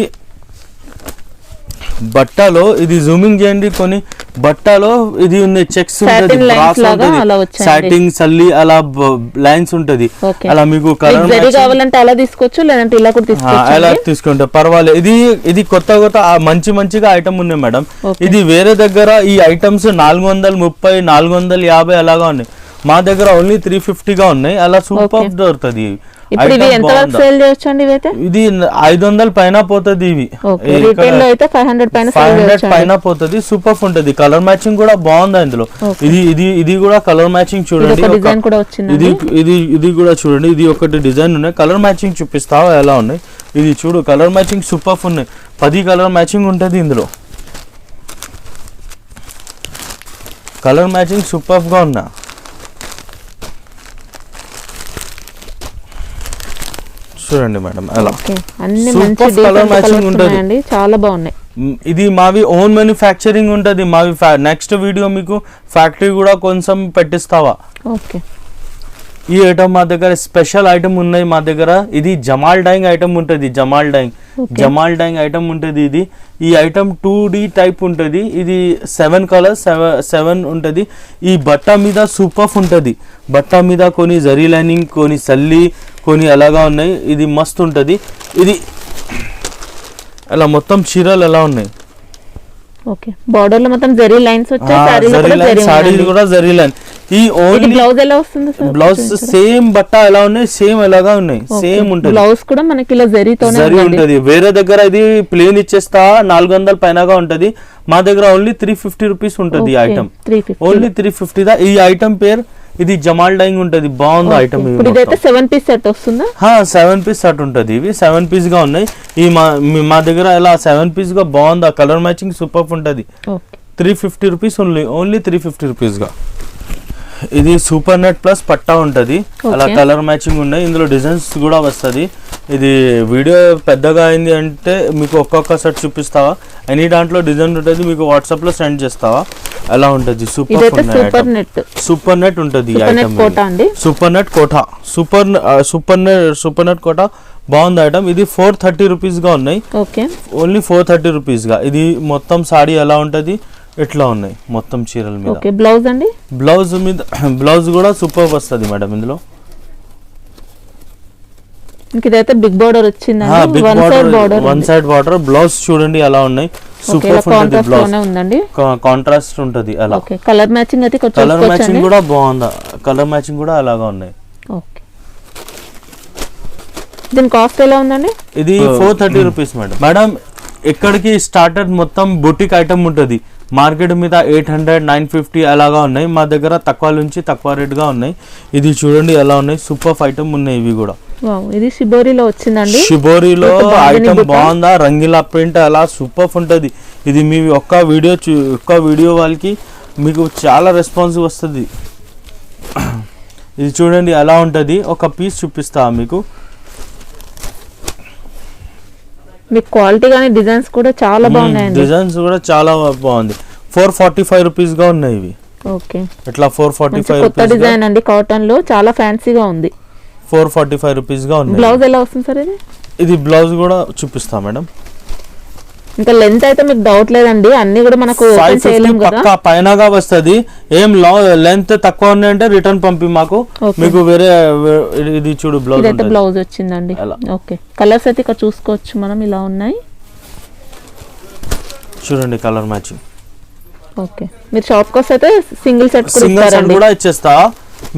Speaker 2: బట్టలో, ఇది జూమింగ్ చేయండి కొన్ని బట్టలో ఇది ఉంది చెక్స్ ఉంటది, సాటింగ్ సల్లి అలా లైన్స్ ఉంటది అలా. మీకు కలర్
Speaker 1: కావాలంటే అలా తీసుకోవచ్చు, లేదంటే ఇలా కూడా తీసుకోవచ్చు.
Speaker 2: అలా తీసుకుంటే పర్వాలేదు. ఇది కొత్త మంచిగా ఐటమ్ ఉన్నాయి మేడం. ఇది వేరే దగ్గర ఈ ఐటమ్స్ 430 450 అలాగా ఉన్నాయి. మా దగ్గర ఓన్లీ 350 గా ఉన్నాయి అలా. సూపర్ దొరుకుతుంది.
Speaker 1: ఇప్పుడు ఇవి ఎంత వరకు సేల్ చేయొచ్చండి? ఇవైతే
Speaker 2: ఇది 500 పైన పోతుంది. ఇవి
Speaker 1: రిటైల్ లో అయితే 500
Speaker 2: పైన పోతుంది. సూపర్ ఉంటది. కలర్ మ్యాచింగ్ కూడా బాగుంది ఇందులో. ఇది కూడా కలర్ మ్యాచింగ్ చూడండి. ఇది కూడా చూడండి. ఇది ఒకటి డిజైన్ ఉన్నాయి. కలర్ మ్యాచింగ్ చూపిస్తావా ఎలా ఉన్నాయి. ఇది చూడు కలర్ మ్యాచింగ్ సూపర్ ఉన్నాయి. 10 కలర్ మ్యాచింగ్ ఉంటది ఇందులో. కలర్ మ్యాచింగ్ సూపర్ గా ఉన్నా. చూడండి మేడం అలా సూపర్ కలర్ మ్యాచింగ్ ఉంటది,
Speaker 1: చాలా బాగున్నాయి.
Speaker 2: ఇది మావి ఓన్ మ్యానుఫ్యాక్చరింగ్ ఉంటది. మావి నెక్స్ట్ వీడియో మీకు ఫ్యాక్టరీ కూడా కొంచెం పెట్టిస్తావా. ఈ ఐటమ్ మా దగ్గర స్పెషల్ ఐటమ్ ఉన్నాయి మా దగ్గర. ఇది జమాల్ డైయింగ్ ఐటమ్ ఉంటుంది. జమాల్ డైయింగ్ ఐటమ్ ఉంటుంది. ఈ ఐటమ్ 2D టైప్ ఉంటుంది. ఇది 7 కలర్స్ 7 ఉంటుంది. ఈ బట్ట మీద సూపర్ ఉంటుంది. బట్ట మీద కొన్ని జరీ లైనింగ్, కొన్ని సల్లి, కొన్ని అలాగా ఉన్నాయి. ఇది మస్తు ఉంటుంది. ఇది అలా మొత్తం చీరలు ఎలా ఉన్నాయి.
Speaker 1: ఓకే బార్డర్ లో మొత్తం జరీ లైన్స్ వచ్చాయి,
Speaker 2: సారీ కూడా జరీ లైన్. ఈ ఓన్లీ
Speaker 1: బ్లౌజ్ ఎలా వస్తుంది సార్?
Speaker 2: బ్లౌజ్ సేమ్ బట్ట ఎలా ఉన్నాయి, సేమ్ ఎలాగా ఉన్నాయి, సేమ్ ఉంటుంది.
Speaker 1: బ్లౌజ్ కూడా మనకి ఇలా జరీతోనే
Speaker 2: ఉంటది. వేరే దగ్గర ఇది ప్లేన్ ఇచ్చేస్తా 400 పైనగా ఉంటది, మా దగ్గర ఓన్లీ 350 రూపీస్ ఉంటది. ఈ ఐటమ్ ఓన్లీ 350 దా. ఈ ఐటమ్ పేరు ఇది జమాల్ డైయింగ్ ఉంటది, బాగుంది ఐటమ్.
Speaker 1: ఇదైతే 7 పీస్ సెట్ వస్తుందా?
Speaker 2: 7 పీస్ సెట్ ఉంటది. ఇవి 7 పీస్ గా ఉన్నాయి. ఈ మా దగ్గర ఇలా 7 పీస్ గా బాగుంది. ఆ కలర్ మ్యాచింగ్ సూపర్ ఉంటది. 350 రూపీస్ ఓన్లీ 350 రూపీస్ గా. ఇది సూపర్ నెట్ ప్లస్ పట్టా ఉంటది, అలా కలర్ మ్యాచింగ్ ఉన్నాయి. ఇందులో డిజైన్స్ కూడా వస్తది. ఇది వీడియో పెద్దగా అయింది అంటే మీకు ఒక్కొక్క సెట్ చూపిస్తావా, ఎనీ దాంట్లో డిజైన్ ఉంటుంది, మీకు వాట్సాప్ లో సెండ్ చేస్తావా, అలా ఉంటది. సూపర్ నెట్ ఉంటది. Super net Kota, super net Kota బాగుంది ఐటమ్. ఇది 430 రూపీస్ గా ఉన్నాయి, ఓన్లీ 430 రూపీస్ గా. ఇది మొత్తం సాడీ ఎలా ఉంటది, ఇట్లా ఉన్నాయి మొత్తం చీరల మీద.
Speaker 1: బ్లౌజ్ అండి,
Speaker 2: బ్లౌజ్ మీద బ్లౌజ్ కూడా సూపర్ వస్తుంది మేడం. ఇందులో
Speaker 1: ఇదైతే బిగ్ బార్డర్ వచ్చింది,
Speaker 2: వన్ సైడ్ బార్డర్. బ్లౌజ్ చూడండి ఎలా ఉన్నాయి, సూపర్ ఉంటుంది. బ్లౌజ్ కాంట్రాస్ట్ ఉంటది అలా.
Speaker 1: కలర్ మ్యాచింగ్ అయితే
Speaker 2: కలర్ మ్యాచింగ్ కూడా బాగుందా, కలర్ మ్యాచింగ్ కూడా అలాగా ఉన్నాయి.
Speaker 1: దీని కాస్ట్ ఎలా ఉందండి?
Speaker 2: ఇది 430 రూపీస్ మేడం. మేడం ఎక్కడికి స్టార్టర్ మొత్తం బుటిక్ ఐటమ్ ఉంటది, మార్కెట్ మీద 800, 950 అలాగా ఉన్నాయి. మా దగ్గర తక్కువ నుంచి తక్కువ రేట్ గా ఉన్నాయి. ఇది చూడండి ఎలా ఉన్నాయి, సూపర్ ఐటమ్ ఉన్నాయి. ఇవి కూడా
Speaker 1: ఇది షిబోరిలో వచ్చిందండి.
Speaker 2: షిబోరిలో ఐటమ్ బాగుందా, రంగిలా ప్రింట్ అలా సూపర్ ఉంటది. ఇది మీ ఒక్క వీడియో వాళ్ళకి మీకు చాలా రెస్పాన్స్ వస్తుంది. ఇది చూడండి ఎలా ఉంటది, ఒక పీస్ చూపిస్తా మీకు.
Speaker 1: మీ క్వాలిటీ గానీ డిజైన్స్ కూడా చాలా బాగున్నాయి.
Speaker 2: డిజైన్స్ కూడా చాలా బాగుంది. 445 రూపీస్ గా ఉన్నాయి ఇవి.
Speaker 1: ఓకే,
Speaker 2: ఇట్లా 445
Speaker 1: కొత్త డిజైన్ అండి, కాటన్ లో చాలా ఫ్యాన్సీగా ఉంది.
Speaker 2: 445 రూపీస్ గా ఉంది.
Speaker 1: బ్లౌజ్ ఎలా వస్తుంది సార్?
Speaker 2: ఇది బ్లౌజ్ కూడా చూపిస్తా మేడం.
Speaker 1: ఇంకా లెంత్ అయితే మీకు డౌట్ లేదండి, అన్ని కూడా మనకు
Speaker 2: పక్కా పైనగా వస్తుంది. ఏం లెంత్ తక్కువ ఉన్నాయంటే రిటర్న్ పంపి మాకు, మీకు వేరే. ఇది చూడు బ్లౌజ్,
Speaker 1: ఇదైతే బ్లౌజ్ వచ్చిందండి. ఓకే, కలర్స్ అయితే ఇక్కడ చూసుకోవచ్చు మనం, ఇలా ఉన్నాయి
Speaker 2: చూడండి కలర్ మ్యాచింగ్.
Speaker 1: ఓకే, మీరు షాప్ కోసం అయితే సింగిల్ సెట్
Speaker 2: కూడా ఇచ్చేస్తా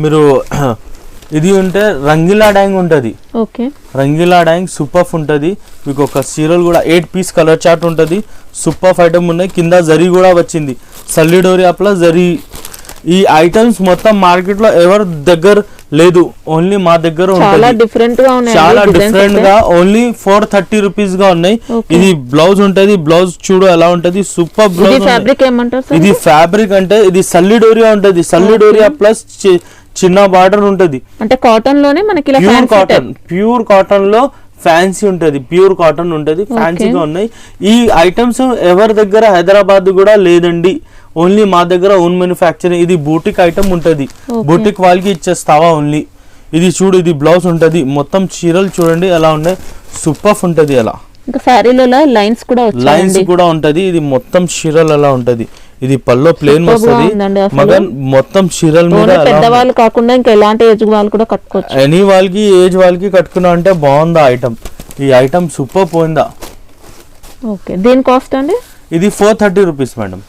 Speaker 2: మీరు. ఇది ఉంటే రంగీలా డ్యాంగ్ ఉంటది.
Speaker 1: ఓకే,
Speaker 2: రంగీలా డ్యాంగ్ సూపర్ ఉంటది. మీకు ఒక సీరియల్ కూడా 8 పీస్ కలర్ చార్ట్ ఉంటది, సూపర్ ఐటమ్ ఉన్నాయి. కింద జరీ కూడా వచ్చింది, సల్లిడోరియా ప్లస్ జరీ. ఈ ఐటమ్స్ మొత్తం మార్కెట్ లో ఎవరి దగ్గర లేదు, ఓన్లీ మా దగ్గర
Speaker 1: చాలా డిఫరెంట్ గా ఉన్నాయి.
Speaker 2: చాలా డిఫరెంట్ గా ఓన్లీ 430 రూపీస్ గా ఉన్నాయి. ఇది బ్లౌజ్ ఉంటది, బ్లౌజ్ చూడు ఎలా ఉంటది, సూపర్ బ్లౌజ్.
Speaker 1: ఫ్యాబ్రిక్ ఏమంటారు?
Speaker 2: ఇది ఫ్యాబ్రిక్ అంటే ఇది సల్లిడోరియా ఉంటది, సల్లిడోరియా ప్లస్ చిన్న బార్డర్ ఉంటది.
Speaker 1: అంటే కాటన్ లోనే మనకి
Speaker 2: ప్యూర్ కాటన్ లో ఫ్యాన్సీ ఉంటది, ప్యూర్ కాటన్ ఉంటది, ఫ్యాన్సీగా ఉన్నాయి. ఈ ఐటమ్స్ ఎవరి దగ్గర హైదరాబాద్ కూడా లేదండి, ఓన్లీ మా దగ్గర ఓన్ మ్యానుఫ్యాక్చరింగ్. ఇది బూటిక్ ఐటమ్ ఉంటది, బూటిక్ వాళ్ళకి ఇచ్చేస్తావా ఓన్లీ. ఇది చూడు, ఇది బ్లౌజ్ ఉంటది. మొత్తం చీరలు చూడండి ఎలా ఉన్నాయి, సూపర్ ఉంటది. అలా
Speaker 1: లైన్స్
Speaker 2: కూడా ఉంటది. ఇది మొత్తం చీరలు ఎలా ఉంటది. ఇది పల్లో ప్లేన్ వస్తుంది, మగన్ మొత్తం చీరల మీద.
Speaker 1: పెద్దవాళ్ళు కాకుండా ఇంకా ఎలాంటి ఏజ్ వాళ్ళు కూడా కట్టుకోవచ్చు,
Speaker 2: ఎనీ వాళ్ళకి ఏజ్ వాళ్ళకి కట్టుకున్నా అంటే బాగుందా ఐటమ్. ఈ ఐటమ్ సూపర్ పోయిందా.
Speaker 1: ఓకే, దీని కాస్ట్ అండి?
Speaker 2: ఇది 430 rupees madam.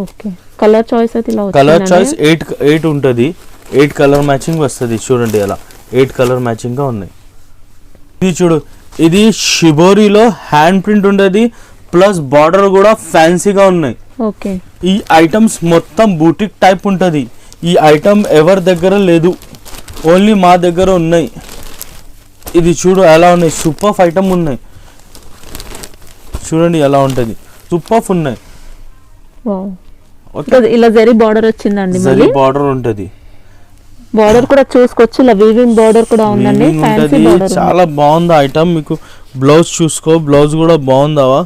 Speaker 1: Okay, colour choice అయితే ఇలా
Speaker 2: కలర్ చాయిస్ 8 ఉంటది. 8 కలర్ మ్యాచింగ్ వస్తుంది. చూడండి అలా 8 కలర్ మ్యాచింగ్ గా ఉన్నాయి. ఇది చూడు, ఇది షిబోరిలో హ్యాండ్ ప్రింట్ ఉండేది, ప్లస్ బార్డర్ కూడా ఫ్యాన్సీగా ఉన్నాయి.
Speaker 1: ఓకే,
Speaker 2: ఈ ఐటమ్స్ మొత్తం బూటిక్ టైప్ ఉంటది. ఈ ఐటమ్ ఎవరి దగ్గర లేదు, ఓన్లీ మా దగ్గర ఉన్నాయి. ఇది చూడు ఎలా ఉన్నాయి, సూపర్ ఐటమ్ ఉన్నాయి. చూడండి ఎలా ఉంటది, సూపర్ ఉన్నాయి.
Speaker 1: ఇలా జరీ బార్డర్ వచ్చిందండి,
Speaker 2: జరీ బార్డర్ ఉంటది.
Speaker 1: బార్డర్ కూడా చూసుకోవచ్చు, ఇలా వీవింగ్ బార్డర్ కూడా ఉందండి.
Speaker 2: చాలా బాగుంది ఐటమ్. మీకు బ్లౌజ్ చూసుకో, బ్లౌజ్ కూడా బాగుందావా.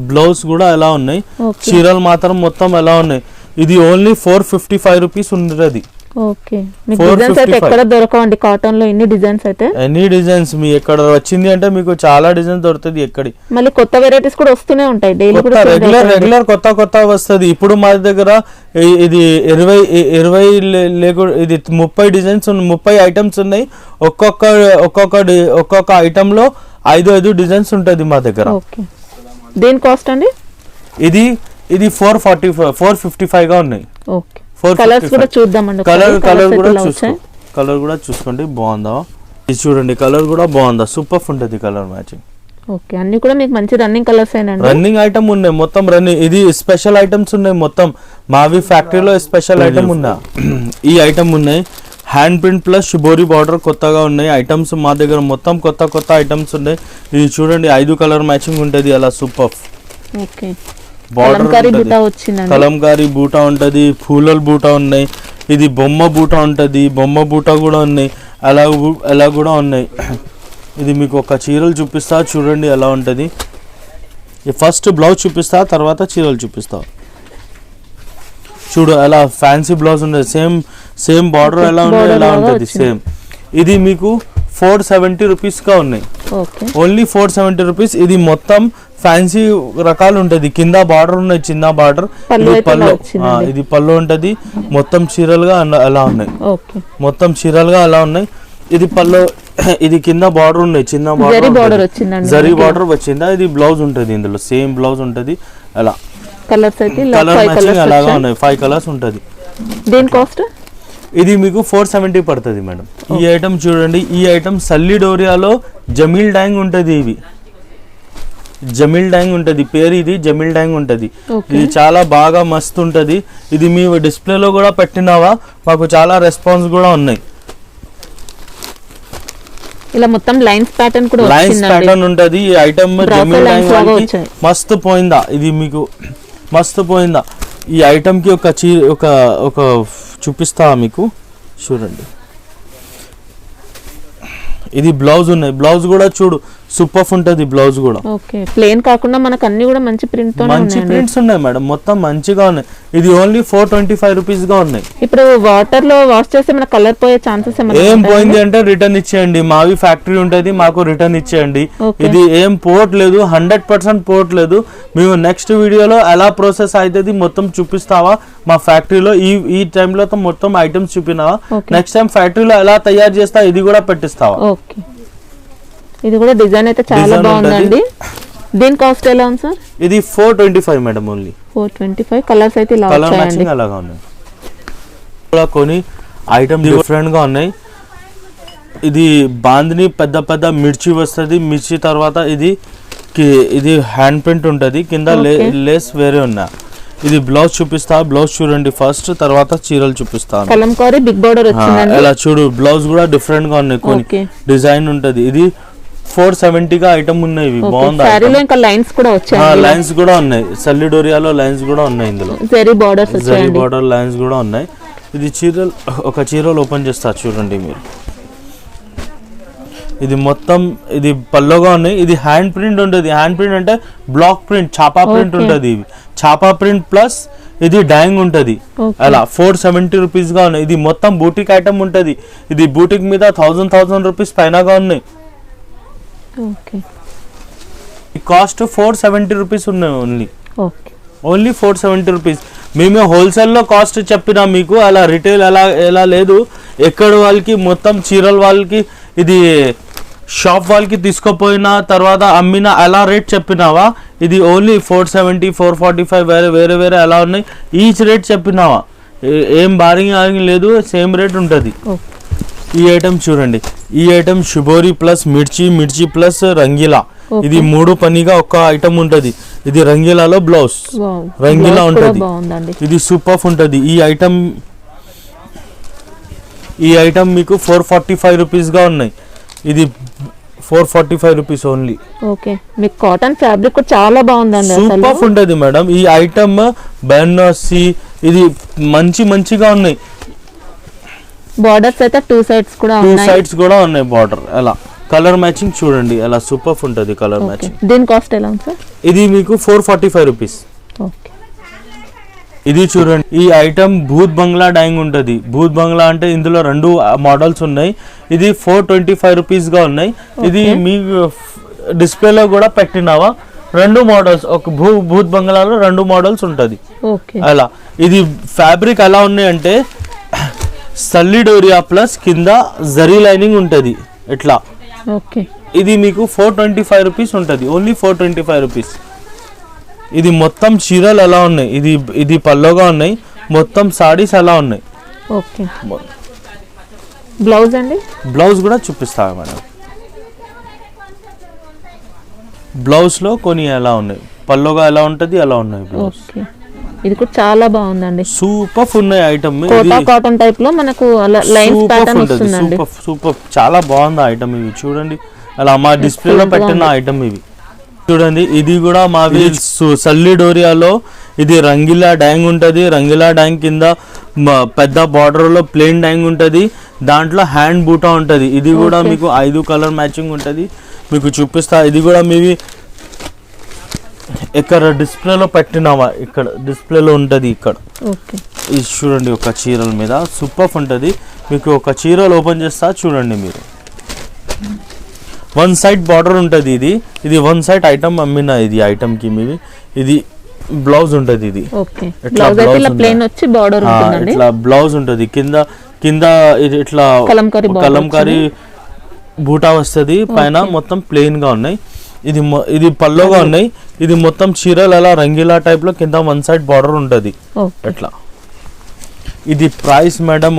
Speaker 2: బ్లౌజ్ కూడా ఎలా ఉన్నాయి, చీరలు మాత్రం మొత్తం ఎలా ఉన్నాయి. ఇది ఓన్లీ 455 రూపీస్ ఉండదు.
Speaker 1: ఓకే, మీకు డిజైన్స్ అయితే ఎక్కడ దొరకవండి కాటన్ లో. ఎన్ని డిజైన్స్ అయితే
Speaker 2: ఎనీ డిజైన్స్ మీ ఎక్కడ వచ్చింది అంటే మీకు చాలా డిజైన్స్ దొరుకుతుంది. ఎక్కడి
Speaker 1: మళ్ళీ కొత్త వెరైటీస్ కూడా వస్తూనే ఉంటాయి డైలీ,
Speaker 2: రెగ్యులర్ కొత్త వస్తుంది. ఇప్పుడు మా దగ్గర ఇది 20 ఇది 30 డిజైన్స్ 30 ఐటమ్స్ ఉన్నాయి. ఒక్కొక్క ఐటమ్ లో 5 డిజైన్స్ ఉంటది మా దగ్గర.
Speaker 1: ఓకే. దేని కాస్ట్ అండి?
Speaker 2: ఇది 455 గా ఉన్నాయి.
Speaker 1: ఓకే, కలర్స్ కూడా చూద్దామండి.
Speaker 2: కలర్ కూడా చూసుకోండి, బాగుందా ఇది చూడండి. కలర్ కూడా బాగుందా, సూపర్ ఉంటుంది కలర్ మ్యాచింగ్.
Speaker 1: ఓకే, అన్ని కూడా మీకు మంచి రన్నింగ్ కలర్స్ అయినండి.
Speaker 2: రన్నింగ్ ఐటమ్ ఉన్నాయి మొత్తం, రన్నింగ్. ఇది స్పెషల్ ఐటమ్స్ ఉన్నాయి మొత్తం, మావి ఫ్యాక్టరీలో స్పెషల్ ఐటమ్ ఉన్నాయి. ఈ ఐటమ్ ఉన్నాయి, hand print plus shibori border కొత్తగా ఉన్నాయి ఐటమ్స్ మా దగ్గర, మొత్తం కొత్త ఐటమ్స్ ఉన్నాయి. ఇది చూడండి 5 కలర్ మ్యాచింగ్ ఉంటుంది, అలా సూపర్.
Speaker 1: ఓకే,
Speaker 2: బార్డర్ కలంకారీ బూటా ఉంటది, పూలల్ బూటా ఉన్నాయి. ఇది బొమ్మ బూటా ఉంటది, బొమ్మ బూటా కూడా ఉన్నాయి, అలా కూడా ఉన్నాయి. ఇది మీకు ఒక చీరలు చూపిస్తా చూడండి ఎలా ఉంటుంది. ఫస్ట్ బ్లౌజ్ చూపిస్తా, తర్వాత చీరలు చూపిస్తా. చూడు అలా ఫ్యాన్సీ బ్లౌజ్ ఉంటుంది, సేమ్ బార్డర్ ఎలా ఉంటుంది ఎలా ఉంటుంది సేమ్. ఇది మీకు 470 రూపీస్గా ఉన్నాయి, ఓన్లీ 470 రూపీస్. ఇది మొత్తం ఫ్యాన్సీ రకాలు ఉంటుంది, కింద బార్డర్ ఉన్నాయి, చిన్న బార్డర్. ఇది పళ్ళు ఉంటుంది, మొత్తం చీరలుగా అలా ఉన్నాయి, మొత్తం చీరలుగా అలా ఉన్నాయి. ఇది పళ్ళు, ఇది కింద బార్డర్ ఉన్నాయి, చిన్న బార్డర్ జరీ బార్డర్ వచ్చిందా. ఇది బ్లౌజ్ ఉంటుంది, ఇందులో సేమ్ బ్లౌజ్ ఉంటుంది. అలా కలర్ మ్యాచింగ్ అలాగా ఉన్నాయి, 5 కలర్స్ ఉంటుంది.
Speaker 1: దీని కాస్ట్
Speaker 2: ఇది మీకు 470 పడుతుంది మేడం. ఈ ఐటమ్ చూడండి, ఈ ఐటమ్ సల్లి డోరియాలో జమీల్ డ్యాంగ్ ఉంటుంది. ఇవి జమీల్ డ్యాంగ్ ఉంటుంది, పేరు ఇది జమీల్ డ్యాంగ్ ఉంటుంది. ఇది చాలా బాగా మస్తు ఉంటుంది. ఇది మీ డిస్ప్లేలో కూడా పెట్టినావా, మాకు చాలా రెస్పాన్స్ కూడా ఉన్నాయి.
Speaker 1: ఇలా మొత్తం లైన్స్ ప్యాటర్న్ కూడా
Speaker 2: లైన్స్ ప్యాటర్న్ ఉంటది. ఈ ఐటమ్ జమీల్ డ్యాంగ్ వాళ్ళకి మస్తు పోయిందా, ఇది మీకు మస్తు పోయిందా. ఈ ఐటమ్ కి ఒక చూపిస్తా మీకు, చూడండి. ఇది బ్లౌజ్ ఉన్నాయి, బ్లౌజ్ కూడా చూడు సూపర్ ఉంటుంది, బ్లౌజ్ కూడా.
Speaker 1: ఓకే, ప్లేన్ కాకుండా మనకు అన్ని కూడా మంచి ప్రింట్స్
Speaker 2: ఉన్నాయి మేడం, మొత్తం మంచిగా ఉన్నాయి. ఇది ఓన్లీ 425 రూపీస్ గా ఉన్నాయి.
Speaker 1: ఇప్పుడు వాటర్ లో వాష్ చేస్తే మన కలర్ పోయే ఛాన్సెస్
Speaker 2: ఏం పోయింది అంటే రిటర్న్ ఇచ్చేయండి, మావి ఫ్యాక్టరీ ఉంటది, మాకు రిటర్న్ ఇచ్చేయండి. ఇది ఏం పోవట్లేదు, 100% పోవట్లేదు. మేము నెక్స్ట్ వీడియోలో ఎలా ప్రాసెస్ అవుతుంది మొత్తం చూపిస్తావా, మా ఫ్యాక్టరీలో ఈ టైంలో మొత్తం ఐటమ్స్ చూపినావా. నెక్స్ట్ టైం ఫ్యాక్టరీలో ఎలా తయారు చేస్తా ఇది కూడా పెట్టిస్తావా.
Speaker 1: ఓకే, ఇది కూడా డిజైన్ అయితే చాలా బాగుందండి. దీని కాస్ట్ ఎలా ఉంది సార్?
Speaker 2: ఇది 425 మేడం, ఓన్లీ
Speaker 1: 425. కలర్స్ అయితే
Speaker 2: కలర్ మ్యాచింగ్ అలాగా ఉన్నాయి. కొన్ని ఐటమ్ డిఫరెంట్ గా ఉన్నాయి. ఇది బాందిని పెద్ద మిర్చి వస్తుంది, మిర్చి తర్వాత ఇది హ్యాండ్ ప్రింట్ ఉంటుంది, కింద లేస్ వేరే ఉన్నాయి. ఇది బ్లౌజ్ చూపిస్తా, బ్లౌజ్ చూడండి ఫస్ట్, తర్వాత చీరలు చూపిస్తాను.
Speaker 1: కలంకారీ బిగ్ బార్డర్ వచ్చిందండి.
Speaker 2: ఇలా చూడు, బ్లౌజ్ కూడా డిఫరెంట్ గా ఉన్నాయి, కొన్ని డిజైన్ ఉంటది. ఇది 470 గా ఐటమ్ ఉన్నాయి, బాగుంది.
Speaker 1: సారీలో ఇంకా లైన్స్ కూడా వచ్చాయి,
Speaker 2: లైన్స్ కూడా ఉన్నాయి, సల్లి డోరియాలో లైన్స్ కూడా ఉన్నాయి, ఇందులో
Speaker 1: జరీ బార్డర్
Speaker 2: లైన్స్ కూడా ఉన్నాయి. ఇది చీరలు ఓపెన్ చేస్తా చూడండి మీరు. ఇది మొత్తం ఇది పల్లోగా ఉన్నాయి. ఇది హ్యాండ్ ప్రింట్ ఉంటుంది, హ్యాండ్ ప్రింట్ అంటే బ్లాక్ ప్రింట్, ఛాపా ప్రింట్ ఉంటుంది. ఇవి ఛాపా ప్రింట్ ప్లస్ ఇది డ్యాంగ్ ఉంటుంది. అలా 470 రూపీస్ గా ఉన్నాయి. ఇది మొత్తం బూటిక్ ఐటమ్ ఉంటుంది. ఇది బూటిక్ మీద 1000 రూపీస్ పైనగా ఉన్నాయి. కాస్ట్ 470 రూపీస్ ఉన్నాయి, ఓన్లీ 470 రూపీస్. మేమే హోల్సేల్లో కాస్ట్ చెప్పినా మీకు, అలా రిటైల్ ఎలా లేదు. ఎక్కడ వాళ్ళకి మొత్తం చీరల వాళ్ళకి, ఇది షాప్ వాళ్ళకి తీసుకోపోయినా తర్వాత అమ్మినా అలా రేట్ చెప్పినావా. ఇది ఓన్లీ 470, 445 వేరే అలా ఉన్నాయి. ఈచ్ రేట్ చెప్పినావా, ఏం బారింగ్ లేదు, సేమ్ రేట్ ఉంటుంది. ఈ ఐటమ్ చూడండి, ఈ ఐటమ్ షిబోరి ప్లస్ మిర్చి ప్లస్ రంగీలా. ఇది 3 పనిగా ఒక ఐటమ్ ఉంటది. ఇది రంగీలాలో బ్లౌజ్ రంగీలా ఉంటది, ఇది సూపర్ ఉంటది. ఈ ఐటమ్ మీకు 445 రూపీస్ గా ఉన్నాయి. ఇది 445 రూపీస్ ఓన్లీ.
Speaker 1: ఓకే, మీకు కాటన్ ఫ్యాబ్రిక్ కూడా చాలా బాగుందండి,
Speaker 2: సూపర్ ఉంటది మేడం. ఈ ఐటమ్ బెనారసి, ఇది మంచిగా ఉన్నాయి.
Speaker 1: బార్డర్స్ అయితే 2 సైడ్స్ కూడా
Speaker 2: ఉన్నాయి బార్డర్. అలా కలర్ మ్యాచింగ్ చూడండి, అలా సూపర్ ఉంటది కలర్ మ్యాచింగ్.
Speaker 1: దీని కాస్ట్ ఎలా ఉంది సార్?
Speaker 2: ఇది మీకు 445 రూపీస్.
Speaker 1: ఓకే,
Speaker 2: ఇది చూడండి, ఈ ఐటమ్ భూత్ బంగ్లా డ్యాంగ్ ఉంటుంది. భూత్ బంగ్లా అంటే ఇందులో 2 మోడల్స్ ఉన్నాయి. ఇది 425 రూపీస్ గా ఉన్నాయి. ఇది మీ డిస్ప్లేలో కూడా పెట్టినావా, 2 మోడల్స్. ఒక భూత్ బంగ్లాలో 2 మోడల్స్ ఉంటుంది. అలా ఇది ఫ్యాబ్రిక్ ఎలా ఉన్నాయి అంటే సల్లి డోరియా ప్లస్ కింద జరీ లైనింగ్ ఉంటుంది ఇట్లా. ఇది మీకు 425 రూపీస్ ఉంటుంది, ఓన్లీ 425 రూపీస్. ఇది మొత్తం చీరలు ఎలా ఉన్నాయి, ఇది పల్లోగా ఉన్నాయి, మొత్తం సారీస్ ఎలా ఉన్నాయి.
Speaker 1: ఓకే. బ్లౌజ్ అండి,
Speaker 2: బ్లౌజ్ కూడా చూపిస్తా మేడం. బ్లౌజ్ లో కొన్ని ఎలా ఉన్నాయి, పల్లోగా ఎలా ఉంటది అలా ఉన్నాయి బ్లౌజ్.
Speaker 1: ఓకే. ఇది కూడా చాలా బాగుందండి,
Speaker 2: సూపర్ ఉన్నాయి ఐటమ్.
Speaker 1: కోటా కాటన్ టైప్ లో మనకు లైన్స్ ప్యాటర్న్ వస్తుందండి.
Speaker 2: సూపర్ చాలా బాగుంది ఐటమ్. ఇవి చూడండి అలా మా డిస్ప్లేలో పెట్టిన ఐటమ్ ఇవి చూడండి. ఇది కూడా మావి సల్లి డోరియాలో ఇది రంగిలా డ్యాంగ్ ఉంటుంది. రంగిలా డ్యాంగ్ కింద పెద్ద బార్డర్ లో ప్లెయిన్ డ్యాంగ్ ఉంటుంది, దాంట్లో హ్యాండ్ బూటా ఉంటుంది. ఇది కూడా మీకు 5 కలర్ మ్యాచింగ్ ఉంటుంది. మీకు చూపిస్తా. ఇది కూడా మీవి ఇక్కడ డిస్ప్లేలో పెట్టినావా, ఇక్కడ డిస్ప్లేలో ఉంటుంది ఇక్కడ. ఇది చూడండి ఒక చీరల మీద సూపర్ ఉంటుంది. మీకు ఒక చీరలు ఓపెన్ చేస్తా చూడండి మీరు. 1 సైడ్ బార్డర్ ఉంటుంది. ఇది 1 సైడ్ ఐటమ్ అమ్మిన ఇది ఐటమ్ కి మీవి. ఇది బ్లౌజ్ ఉంటుంది. ఇది ఇట్లా బ్లౌజ్ ఉంటుంది. కింద ఇది ఇట్లా కలంకారీ బూటా వస్తుంది, పైన మొత్తం ప్లెయిన్ గా ఉన్నాయి. ఇది పల్లోగా ఉన్నాయి. ఇది మొత్తం చీరలు అలా రంగీలా టైప్ లో కింద 1 సైడ్ బార్డర్ ఉంటుంది ఎట్లా. ఇది price madam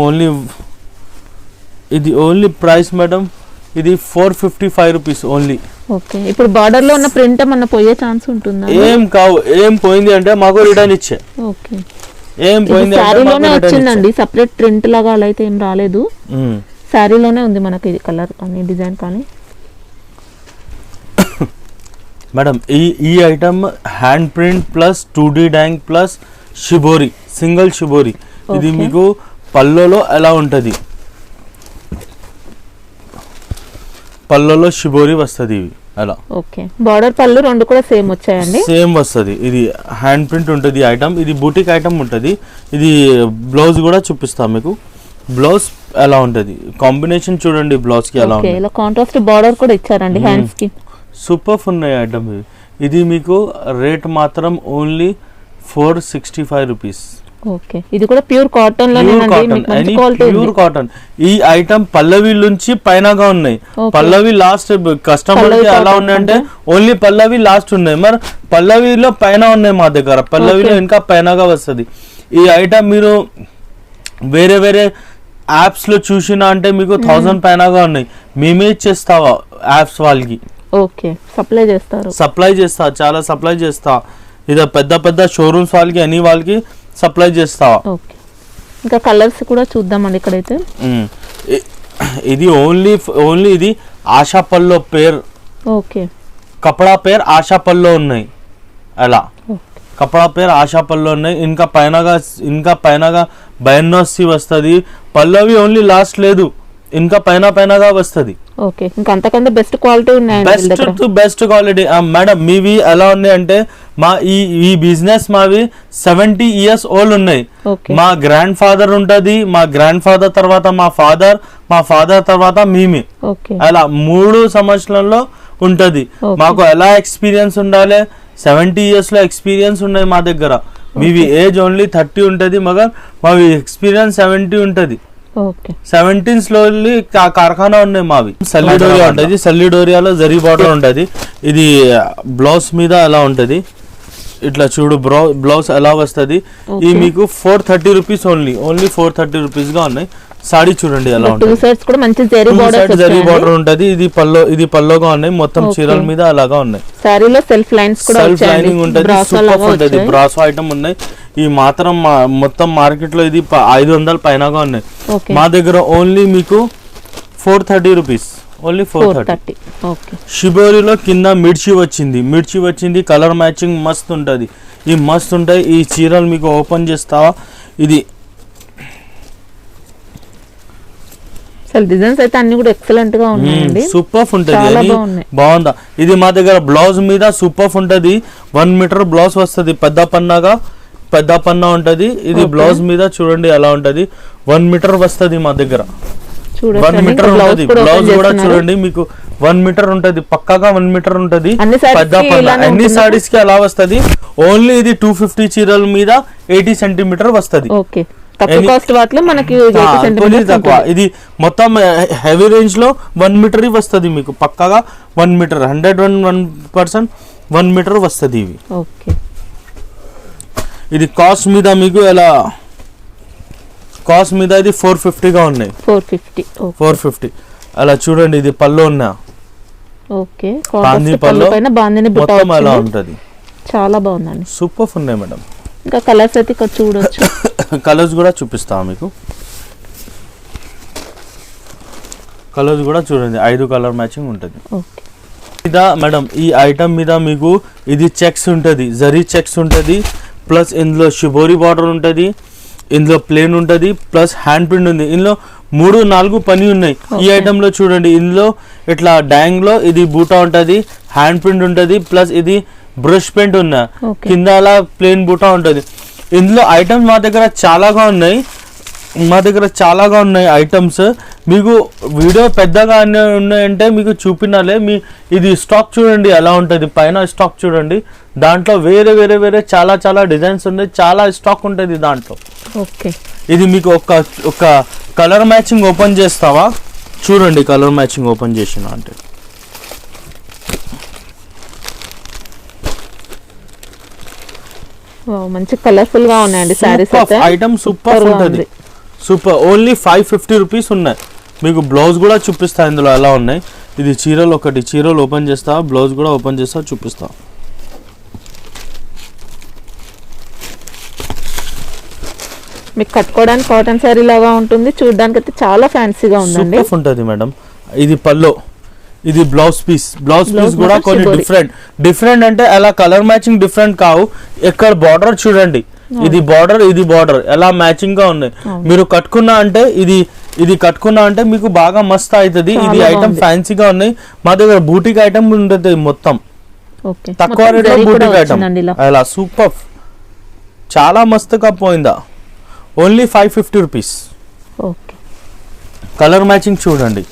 Speaker 2: only price madam ఇది 455 రూపీస్ ఓన్లీ.
Speaker 1: ఓకే. ఇప్పుడు బార్డర్ లో ఉన్న ప్రింట్ మన పోయే ఛాన్స్ ఉంటుందా?
Speaker 2: ఏం కావు. ఏం పోయింది అంటే మాకు రిటర్న్ ఇచ్చే.
Speaker 1: ఓకే.
Speaker 2: ఏం పోయింది
Speaker 1: సారీలోనే వచ్చిందండి, సెపరేట్ ప్రింట్ లాగా అలా అయితే ఏం రాలేదు. సారీలోనే ఉంది మనకి ఇది కలర్ కానీ డిజైన్ కానీ.
Speaker 2: మేడం ఈ item hand print plus 2D డ్యాంగ్ ప్లస్ షిబోరి, సింగిల్ షిబోరి. ఇది మీకు పల్లోలో ఎలా ఉంటుంది, పల్లోలో షిబోరి వస్తుంది ఇవి అలా.
Speaker 1: ఓకే. బార్డర్ పళ్ళు రెండు కూడా సేమ్ వచ్చాయండి,
Speaker 2: సేమ్ వస్తుంది. ఇది హ్యాండ్ ప్రింట్ ఉంటుంది ఐటమ్. ఇది బూటిక్ ఐటమ్ ఉంటుంది. ఇది బ్లౌజ్ కూడా చూపిస్తాం మీకు. బ్లౌజ్ ఎలా ఉంటుంది కాంబినేషన్ చూడండి బ్లౌజ్ కి ఎలా ఉంది.
Speaker 1: ఇలా కాంట్రాస్ట్ బార్డర్ కూడా ఇచ్చారండి హ్యాండ్స్ కి.
Speaker 2: సూపర్ ఉన్నాయి ఐటమ్ ఇవి. ఇది మీకు రేట్ మాత్రం ఓన్లీ 465 రూపీస్.
Speaker 1: ఓకే. ఇది కూడా ప్యూర్ కాటన్
Speaker 2: ప్యూర్ కాటన్. ఈ ఐటమ్ పల్లవి నుంచి పైనగా ఉన్నాయి. పల్లవి లాస్ట్ కస్టమర్ కి ఎలా ఉన్నాయంటే ఓన్లీ పల్లవి లాస్ట్ ఉన్నాయి, మరి పల్లవిలో పైన ఉన్నాయి మా దగ్గర. పల్లవిలో ఇంకా పైనగా వస్తుంది. ఈ ఐటమ్ మీరు వేరే యాప్స్ లో చూసినా అంటే మీకు 1000 పైనగా ఉన్నాయి. మేమే ఇచ్చేస్తావా యాప్స్ వాళ్ళకి.
Speaker 1: ఓకే. సప్లై చేస్తా, చాలా సప్లై చేస్తా. ఇది పెద్ద షోరూమ్స్ వాళ్ళకి అన్ని వాళ్ళకి సప్లై చేస్తావా. ఓకే. ఇంకా కలర్స్ కూడా చూద్దామండి ఇక్కడైతే.
Speaker 2: ఇది ఓన్లీ ఇది ఆశా పల్లో పేర్.
Speaker 1: ఓకే.
Speaker 2: కపడా పేర్ ఆశా పల్లో ఉన్నాయి అలా. కపడా పేర్ ఆశా పల్లో ఉన్నాయి. ఇంకా పైనగా బయన్నోసి వస్తుంది. పల్లవి ఓన్లీ లాస్ట్ లేదు, ఇంకా పైనగా వస్తుంది.
Speaker 1: ఓకే. ఇంకా అంతకంటే బెస్ట్ క్వాలిటీ ఉన్నాయి,
Speaker 2: బెస్ట్ క్వాలిటీ. మేడం మీవి ఎలా ఉన్నాయి అంటే మా ఈ బిజినెస్ మావి 70 years ఓల్డ్ ఉన్నాయి. మా గ్రాండ్ ఫాదర్ ఉంటది, మా గ్రాండ్ ఫాదర్ తర్వాత మా ఫాదర్ తర్వాత మేమే అలా 3 సంవత్సరాల్లో ఉంటది. మాకు ఎలా ఎక్స్పీరియన్స్ ఉండాలి, 70 years లో ఎక్స్పీరియన్స్ ఉన్నాయి మా దగ్గర. మీవి ఏజ్ ఓన్లీ 30 ఉంటది, మగర్ మావి ఎక్స్పీరియన్స్ 70 ఉంటది. 17 స్లోలీ కార్ఖానా ఉన్నాయి మావి. సల్లిడోరియా ఉంటది. సల్లిడోరియాలో జరీ బార్డర్ ఉంటది. ఇది బ్లౌజ్ మీద ఎలా ఉంటది ఇట్లా చూడు. బ్లౌజ్ ఎలా వస్తుంది. ఇది మీకు 430 రూపీస్ ఓన్లీ 430 రూపీస్ గా ఉన్నాయి. సాడీ చూడండి ఎలా ఉంటుంది. జరీ బార్డర్ ఉంటది. ఇది పల్లోగా ఉన్నాయి. మొత్తం చీరల మీద అలాగా ఉన్నాయి.
Speaker 1: సారీలో సెల్ఫ్ లైనింగ్
Speaker 2: ఉంటది. సూపర్ ఉంటది. బ్రాసో ఐటమ్ ఉన్నాయి. ఈ మాత్రం మొత్తం మార్కెట్ లో ఇది 500 పైనగా ఉన్నాయి. మా దగ్గర ఓన్లీ మీకు 430 రూపీస్ ఓన్లీ 430. షిబోరిలో కింద మిర్చి వచ్చింది. కలర్ మ్యాచింగ్ మస్త్ ఉంటది. ఈ మస్త్ ఉంటాయి ఈ చీరలు. మీకు ఓపెన్ చేస్తావా. ఇది
Speaker 1: డిజైన్స్ అయితే అన్ని కూడా ఎక్సలెంట్ గా ఉన్నాయండి.
Speaker 2: సూపర్ ఉంటది. బాగుందా. ఇది మా దగ్గర బ్లౌజ్ మీద సూపర్ ఉంటది. 1 మీటర్ బ్లౌజ్ వస్తుంది. పెద్ద పన్నా ఉంటది. ఇది బ్లౌజ్ మీద చూడండి ఎలా ఉంటది. 1 మీటర్ వస్తుంది మా దగ్గర. 1 మీటర్ ఉంటది. బ్లౌజ్ కూడా చూడండి మీకు 1 మీటర్ ఉంటది. పక్కాగా 1 మీటర్ ఉంటది. పెద్ద పన్నా అన్ని సారీస్ కి అలా వస్తది. ఓన్లీ ఇది 250 చీరల మీద 80 సెంటీమీటర్ వస్తది. ఇది మొత్తం హెవీ రేంజ్ లో 1 మీటర్ వస్తుంది మీకు. పక్కాగా 1 మీటర్ 101% 1 మీటర్ వస్తుంది. ఇవి ఇది కాస్ట్ మీద మీకు ఎలా కాస్ట్ మీద ఇది 450గా ఉన్నాయి. 450 అలా చూడండి. ఇది పళ్ళు ఉన్నా
Speaker 1: ఓకే బాందిని పళ్ళు పైన బాందిని బుట్ట
Speaker 2: మొత్తం అలా ఉంటది.
Speaker 1: చాలా బాగుందండి.
Speaker 2: సూపర్ ఉన్నాయి మేడం.
Speaker 1: ఇంకా కలర్స్ అయితే ఇక్కడ చూడొచ్చు.
Speaker 2: కలర్స్ కూడా చూపిస్తాను మీకు. కలర్స్ కూడా చూడండి 5 కలర్ మ్యాచింగ్ ఉంటుంది.
Speaker 1: ఓకే
Speaker 2: మీద మేడం ఈ ఐటమ్ మీద మీకు ఇది చెక్స్ ఉంటుంది, జరీ చెక్స్ ఉంటుంది, ప్లస్ ఇందులో షిబోరి బార్డర్ ఉంటుంది, ఇందులో ప్లేన్ ఉంటుంది, ప్లస్ హ్యాండ్ ప్రింట్ ఉంది. ఇందులో 3-4 పని ఉన్నాయి. ఈ ఐటమ్ లో చూడండి, ఇందులో ఇట్లా డాంగ్ లో ఇది బూటా ఉంటుంది, హ్యాండ్ ప్రింట్ ఉంటుంది, ప్లస్ ఇది బ్రష్ పెయింట్ ఉన్నా, కింద అలా ప్లేన్ బూటా ఉంటుంది. ఇందులో ఐటమ్స్ మా దగ్గర చాలాగా ఉన్నాయి ఐటమ్స్. మీకు వీడియో పెద్దగా ఉన్నాయంటే మీకు చూపినాలే. ఇది స్టాక్ చూడండి ఎలా ఉంటుంది, పైన స్టాక్ చూడండి, దాంట్లో వేరే వేరే వేరే చాలా డిజైన్స్ ఉన్నాయి, చాలా స్టాక్ ఉంటుంది దాంట్లో.
Speaker 1: ఓకే
Speaker 2: ఇది మీకు ఒక కలర్ మ్యాచింగ్ ఓపెన్ చేస్తావా? చూడండి కలర్ మ్యాచింగ్ ఓపెన్ చేసిన అంటే
Speaker 1: మంచి కలర్ఫుల్ గా ఉన్నాయండి సారీస్.
Speaker 2: ఐటమ్ సూపర్ ఉంటుంది. సూపర్. ఓన్లీ 550 రూపీస్ ఉన్నాయి. మీకు బ్లౌజ్ కూడా చూపిస్తా ఇందులో ఎలా ఉన్నాయి. ఇది చీరలు ఓపెన్ చేస్తా, బ్లౌజ్ కూడా ఓపెన్ చేస్తా, చూపిస్తా.
Speaker 1: మీకు కట్టుకోవడానికి కాటన్ శారీ లాగా ఉంటుంది, చూడడానికి అయితే చాలా ఫ్యాన్సీగా ఉందండి.
Speaker 2: సూపర్ ఉంటుంది మేడం. ఇది పల్లో, ఇది బ్లౌజ్ పీస్ కూడా కొన్ని డిఫరెంట్ అంటే అలా కలర్ మ్యాచింగ్ డిఫరెంట్ కావు. ఎక్కడ బార్డర్ చూడండి, ఇది బార్డర్ ఎలా మ్యాచింగ్ గా ఉన్నాయి. మీరు కట్టుకున్నా అంటే ఇది కట్టుకున్నా అంటే మీకు బాగా మస్త్ అవుతుంది. ఇది ఐటమ్ ఫ్యాన్సీగా ఉన్నాయి. మా దగ్గర బూటిక్ ఐటమ్ ఉంటుంది మొత్తం, తక్కువ రేట్ లో బూటిక్ ఐటమ్ అలా సూపర్, చాలా మస్తుగా పోయిందా. Only 550 rupees. కలర్ మ్యాచింగ్ చూడండి,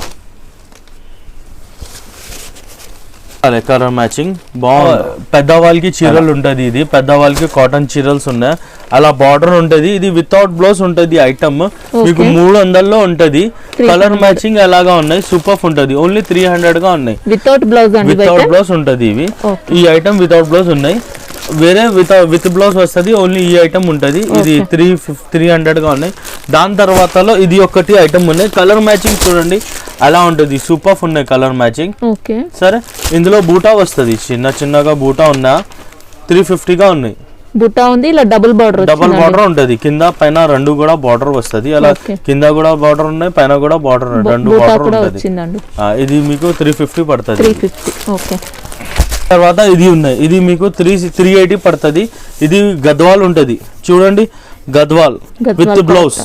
Speaker 2: కలర్ మ్యాచింగ్ బాగుంది. పెద్దవాళ్ళకి చీరలు ఉంటుంది, ఇది పెద్దవాళ్ళకి కాటన్ చీరల్స్ ఉన్నాయి. అలా బార్డర్ ఉంటుంది. ఇది వితౌట్ బ్లౌజ్ ఉంటుంది ఐటమ్, మీకు 300లో ఉంటుంది. కలర్ మ్యాచింగ్ ఎలాగా ఉన్నాయి, సూపర్ ఉంటుంది. ఓన్లీ 300 గా ఉన్నాయి. వితౌట్ బ్లౌజ్ ఉంటుంది. ఇవి ఈ ఐటమ్ వితౌట్ బ్లౌజ్ ఉన్నాయి. వేరే విత్ బ్లౌజ్ వస్తుంది. ఓన్లీ ఈ ఐటమ్ ఉంటుంది. ఇది 300 గా ఉన్నాయి. దాని తర్వాతలో ఇది ఒకటి ఐటమ్ ఉన్నాయి. కలర్ మ్యాచింగ్ చూడండి అలా ఉంటుంది, సూపర్ ఉన్నాయి కలర్ మ్యాచింగ్. సరే, ఇందులో బూటా వస్తుంది, చిన్నగా బూటా ఉన్నా 350 గా ఉన్నాయి.
Speaker 1: బూటా ఉంది, ఇలా డబుల్ బార్డర్
Speaker 2: ఉంటుంది. కింద పైన రెండు కూడా బార్డర్ వస్తుంది. అలా కింద కూడా బార్డర్ ఉన్నాయి, పైన కూడా బార్డర్, రెండు బార్డర్ ఉంటుంది. ఇది మీకు 350 పడుతుంది. తర్వాత ఇది ఉన్నాయి, ఇది మీకు 380 పడుతుంది. ఇది గద్వాల్ ఉంటుంది చూడండి, గద్వాల్ విత్ బ్లౌజ్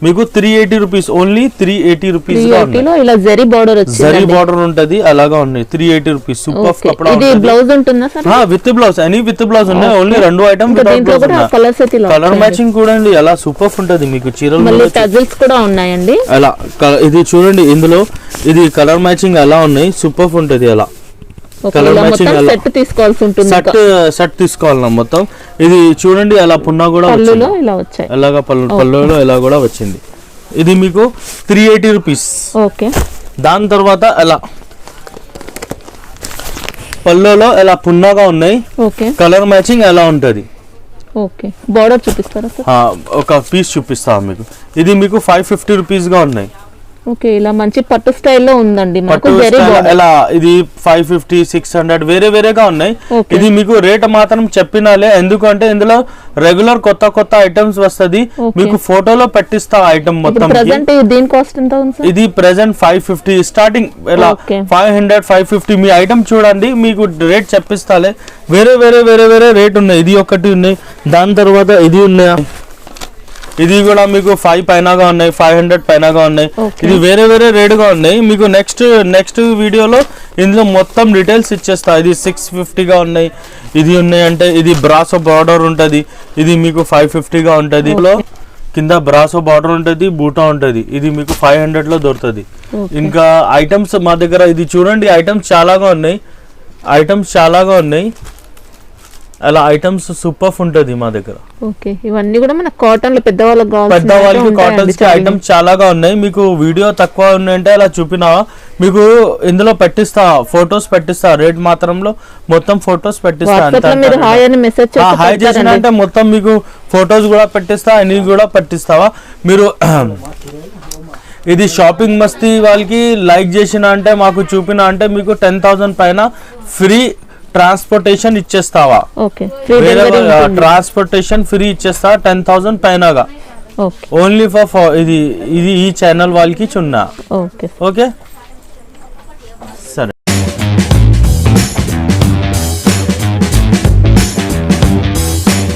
Speaker 2: మీకు 380 rupees. Only 380 rupees.
Speaker 1: Zari
Speaker 2: border ఉంటది, అలాగా ఉన్నాయి. 380 రూపీస్. సూపర్ కపడా. విత్ బ్లౌజ్, విత్ బ్లౌజ్ ఉన్నాయి. ఓన్లీ 2 ఐటమ్ కలర్ మ్యాచింగ్ చూడండి ఎలా సూపర్ ఉంటది. మీకు చీరలు
Speaker 1: కూడా ఉన్నాయండి.
Speaker 2: అలా ఇది చూడండి, ఇందులో ఇది కలర్ మ్యాచింగ్ ఎలా ఉన్నాయి, సూపర్ ఉంటది. అలా కలర్ మ్యాచింగ్ సెట్ తీసుకోవాలి మొత్తం. ఇది చూడండి అలా పున్నా కూడా అలాగా పళ్ళులో ఇలా కూడా వచ్చింది. ఇది మీకు 380 రూపీస్. దాని తర్వాత అలా పళ్ళులో ఎలా పున్నాగా ఉన్నాయి. కలర్ మ్యాచింగ్ ఎలా ఉంటది.
Speaker 1: బార్డర్ చూపిస్తారా?
Speaker 2: ఒక పీస్ చూపిస్తా మీకు. ఇది మీకు 550 రూపీస్ గా ఉన్నాయి.
Speaker 1: ఇలా మంచి పట్టు స్టైల్లో ఉందండి.
Speaker 2: ఎలా ఇది 550, 600 వేరే వేరేగా ఉన్నాయి. ఇది మీకు రేట్ మాత్రం చెప్పినాలే, ఎందుకంటే ఇందులో రెగ్యులర్ కొత్త ఐటమ్స్ వస్తది. మీకు ఫోటోలో పెట్టిస్తా ఐటమ్ మొత్తం. ఇది ప్రెసెంట్ 550 స్టార్టింగ్. ఎలా 500, 550 మీ ఐటమ్ చూడండి, మీకు రేట్ చెప్పిస్తాలే. వేరే రేట్ ఉన్నాయి. ఇది ఒకటి ఉన్నాయి. దాని తర్వాత ఇది ఉన్నాయా, ఇది కూడా మీకు 5 పైనగా ఉన్నాయి, 500 పైనగా ఉన్నాయి. ఇది వేరే రేటుగా ఉన్నాయి. మీకు నెక్స్ట్ వీడియోలో ఇందులో మొత్తం డీటెయిల్స్ ఇచ్చేస్తా. ఇది 650 గా ఉన్నాయి. ఇది ఉన్నాయి అంటే ఇది బ్రాసో బార్డర్ ఉంటుంది. ఇది మీకు 550 గా ఉంటుంది. కింద బ్రాసో బార్డర్ ఉంటుంది, బూటా ఉంటుంది. ఇది మీకు 500 లో దొరుకుతుంది. ఇంకా ఐటమ్స్ మా దగ్గర ఇది చూడండి, ఐటమ్స్ చాలాగా ఉన్నాయి. అలా ఐటమ్స్ సూపర్ ఉంటుంది మా దగ్గర.
Speaker 1: ఓకే, ఇవన్నీ కూడా మన కాటన్ లో పెద్దవాళ్ళకి
Speaker 2: కాటన్స్ కి ఐటమ్స్ చాలాగా ఉన్నాయి. మీకు వీడియో తక్కువ ఉన్నాయంటే అలా చూపినా మీకు ఇందులో పెట్టిస్తా, ఫొటోస్ పెట్టిస్తా, రేట్ మాత్రంలో మొత్తం ఫొటోస్ పెట్టిస్తా. హాయ్ చేసిన అంటే మొత్తం మీకు ఫొటోస్ కూడా పెట్టిస్తా, అన్ని కూడా పెట్టిస్తావా మీరు. ఇది షాపింగ్ మస్తీ వాళ్ళకి లైక్ చేసిన అంటే మాకు చూపిన అంటే మీకు 10,000 పైన ఫ్రీ ట్రాన్స్పోర్టేషన్ ఇచ్చేస్తావా? ట్రాన్స్పోర్టేషన్ ఫ్రీ ఇచ్చేస్తా 10,000 పైనగా. ఓన్లీ ఫర్ ఇది ఈ ఛానల్ వాళ్ళకి చున్నా. ఓకే.